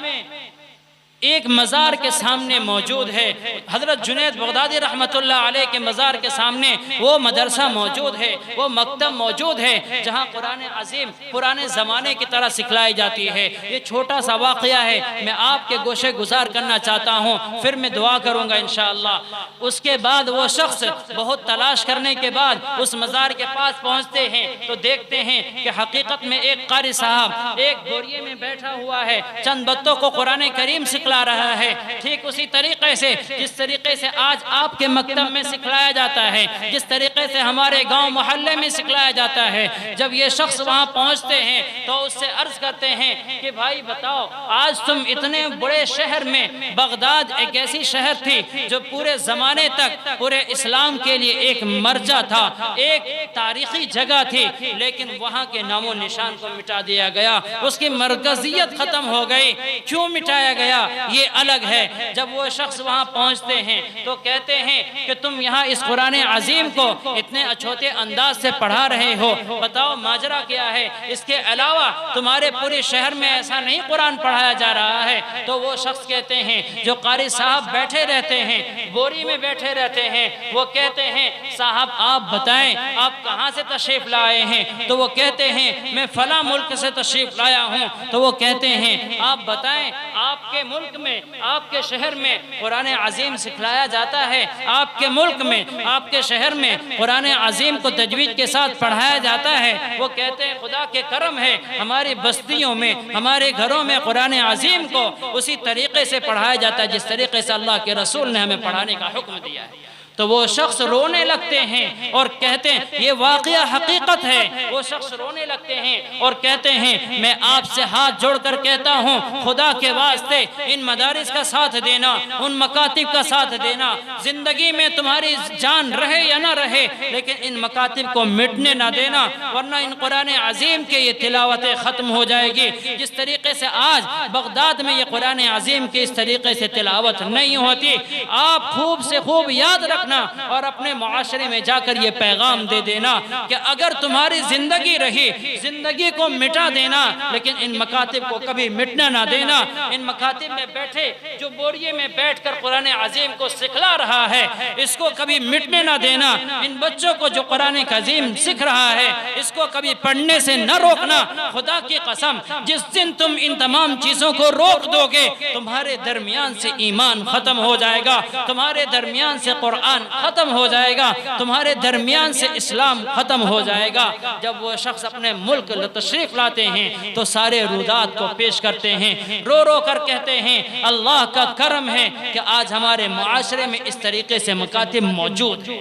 ایک مزار کے سامنے موجود ہے۔ حضرت جنید بغدادی رحمت اللہ علیہ کے مزار کے سامنے وہ مدرسہ موجود ہے، وہ مکتب موجود ہے جہاں قرآن عظیم پرانے زمانے کی طرح سکھلائی جاتی ہے۔ یہ چھوٹا سا واقعہ ہے، میں آپ کے گوشے گزار کرنا چاہتا ہوں، پھر میں دعا کروں گا انشاءاللہ۔ اس کے بعد وہ شخص بہت تلاش کرنے کے بعد اس مزار کے پاس پہنچتے ہیں تو دیکھتے ہیں کہ حقیقت میں ایک قاری صاحب ایک بوریے میں بیٹھا ہوا ہے، چند بتوں کو قرآن کریم سکھلا رہا ہے، ٹھیک اسی طریقے سے جس طریقے سے آج آپ کے مکتب میں سکھلایا جاتا ہے، جس طریقے سے ہمارے گاؤں محلے میں سکھلایا جاتا ہے۔ جب یہ شخص وہاں پہنچتے ہیں تو اس سے عرض کرتے ہیں کہ بھائی بتاؤ، آج تم اتنے بڑے شہر میں، بغداد ایک ایسی شہر تھی جو پورے زمانے تک پورے اسلام کے لیے ایک مرجع تھا، ایک تاریخی جگہ تھی، لیکن وہاں کے نام و نشان کو مٹا دیا گیا، اس کی مرکزیت ختم ہو گئی۔ کیوں مٹایا گیا؟ یہ الگ ہے۔ جب وہ شخص وہاں پہنچتے ہیں تو کہتے ہیں کہ تم یہاں اس قرآن عظیم کو اتنے اچھوتے انداز سے پڑھا رہے ہو، بتاؤ ماجرا کیا ہے؟ اس کے علاوہ تمہارے پورے شہر میں ایسا نہیں قرآن پڑھایا جا رہا ہے۔ تو وہ شخص کہتے ہیں جو قاری صاحب بیٹھے رہتے ہیں، بوری میں بیٹھے رہتے ہیں، وہ کہتے ہیں صاحب آپ بتائیں آپ کہاں سے تشریف لائے ہیں؟ تو وہ کہتے ہیں میں فلاں ملک سے تشریف لایا ہوں۔ تو وہ کہتے ہیں آپ بتائیں آپ کے ملک میں، آپ کے شہر میں قرآن عظیم سکھلایا جاتا ہے؟ آپ کے ملک میں، آپ کے شہر میں قرآن عظیم کو تجوید کے ساتھ پڑھایا جاتا ہے؟ وہ کہتے ہیں خدا کے کرم ہے، ہماری بستیوں میں، ہمارے گھروں میں قرآن عظیم کو اسی طریقے سے پڑھایا جاتا ہے جس طریقے سے اللہ کے رسول نے ہمیں پڑھانے کا حکم دیا ہے۔ تو وہ شخص رونے لگتے ہیں اور کہتے ہیں یہ واقعہ حقیقت ہے، وہ شخص رونے لگتے ہیں اور کہتے ہیں میں آپ سے ہاتھ جوڑ کر کہتا ہوں خدا کے واسطے ان مدارس کا ساتھ دینا، ان مکاتب کا ساتھ دینا، زندگی میں تمہاری جان رہے یا نہ رہے لیکن ان مکاتب کو مٹنے نہ دینا، ورنہ ان قرآن عظیم کے یہ تلاوتیں ختم ہو جائے گی۔ جس طریقے سے آج بغداد میں یہ قرآن عظیم کی اس طریقے سے تلاوت نہیں ہوتی، آپ خوب سے خوب یاد رکھنا اور اپنے معاشرے میں جا کر یہ پیغام دے دینا کہ اگر تمہاری زندگی رہی، زندگی کو مٹا دینا لیکن ان مکاتب کو کبھی مٹنا نہ دینا۔ ان مکاتب میں بیٹھے جو بوریے میں بیٹھ کر قرآن عظیم کو سکھلا رہا ہے اس کو کبھی مٹنے نہ دینا۔ ان بچوں کو جو قرآن عظیم سکھ رہا ہے اس کو کبھی پڑھنے سے نہ روکنا۔ خدا کی قسم جس دن تم ان تمام چیزوں کو روک دو گے تمہارے درمیان سے ایمان ختم ہو جائے گا، تمہارے درمیان سے قرآن ختم ہو جائے گا، تمہارے درمیان سے اسلام ختم ہو جائے گا۔ جب وہ شخص اپنے ملک تشریف لاتے ہیں تو سارے رودات کو پیش کرتے ہیں، رو رو کر کہتے ہیں اللہ کا کرم ہے کہ آج ہمارے معاشرے میں اس طریقے سے مکاتب موجود ہیں۔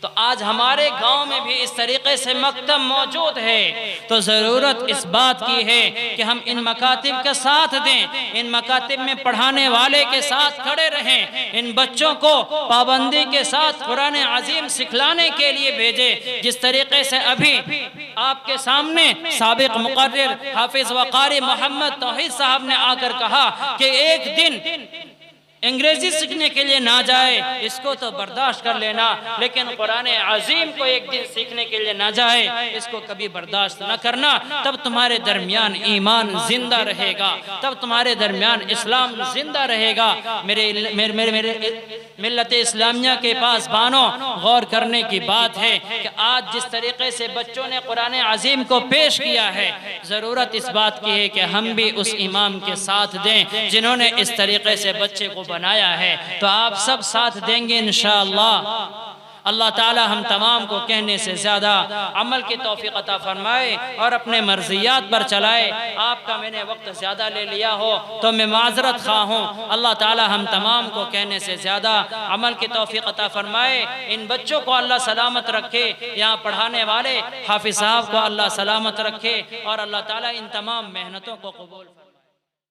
تو آج ہمارے گاؤں میں بھی اس طریقے سے مکتب موجود ہے، تو ضرورت اس بات کی ہے کہ ہم ان مکاتب کا ساتھ دیں، ان مکاتب میں پڑھانے والے کے ساتھ کھڑے رہیں، ان بچوں کو پابندی کے ساتھ قرآن عظیم سکھلانے کے لیے بھیجیں۔ جس طریقے سے ابھی آپ کے سامنے سابق مقرر حافظ و قاری محمد توحید صاحب نے آ کر کہا کہ ایک دن انگریزی سیکھنے کے لیے نہ جائے اس کو تو برداشت کر لینا، لیکن قرآن عظیم کو ایک دن سیکھنے کے لیے نہ جائے اس کو کبھی برداشت نہ کرنا۔ تب تمہارے درمیان ایمان زندہ رہے گا، تب تمہارے درمیان اسلام زندہ رہے گا۔ میرے ملت اسلامیہ کے پاس بانوں غور کرنے کی بات ہے کہ آج جس طریقے سے بچوں نے قرآن عظیم کو پیش کیا ہے، ضرورت اس بات کی ہے کہ ہم بھی اس امام کے ساتھ دیں جنہوں نے اس طریقے سے بچے کو بنایا ہے۔ تو آپ سب ساتھ دیں گے انشاءاللہ۔ اللہ تعالی ہم تمام کو کہنے سے زیادہ عمل کی توفیق عطا فرمائے اور اپنے مرضیات پر چلائے۔ آپ کا میں نے وقت زیادہ لے لیا ہو تو میں معذرت خواہ ہوں۔ اللہ تعالی ہم تمام کو کہنے سے زیادہ عمل کی توفیق عطا فرمائے۔ ان بچوں کو اللہ سلامت رکھے، یہاں پڑھانے والے حافظ صاحب کو اللہ سلامت رکھے اور اللہ تعالی ان تمام محنتوں کو قبول فرمائے۔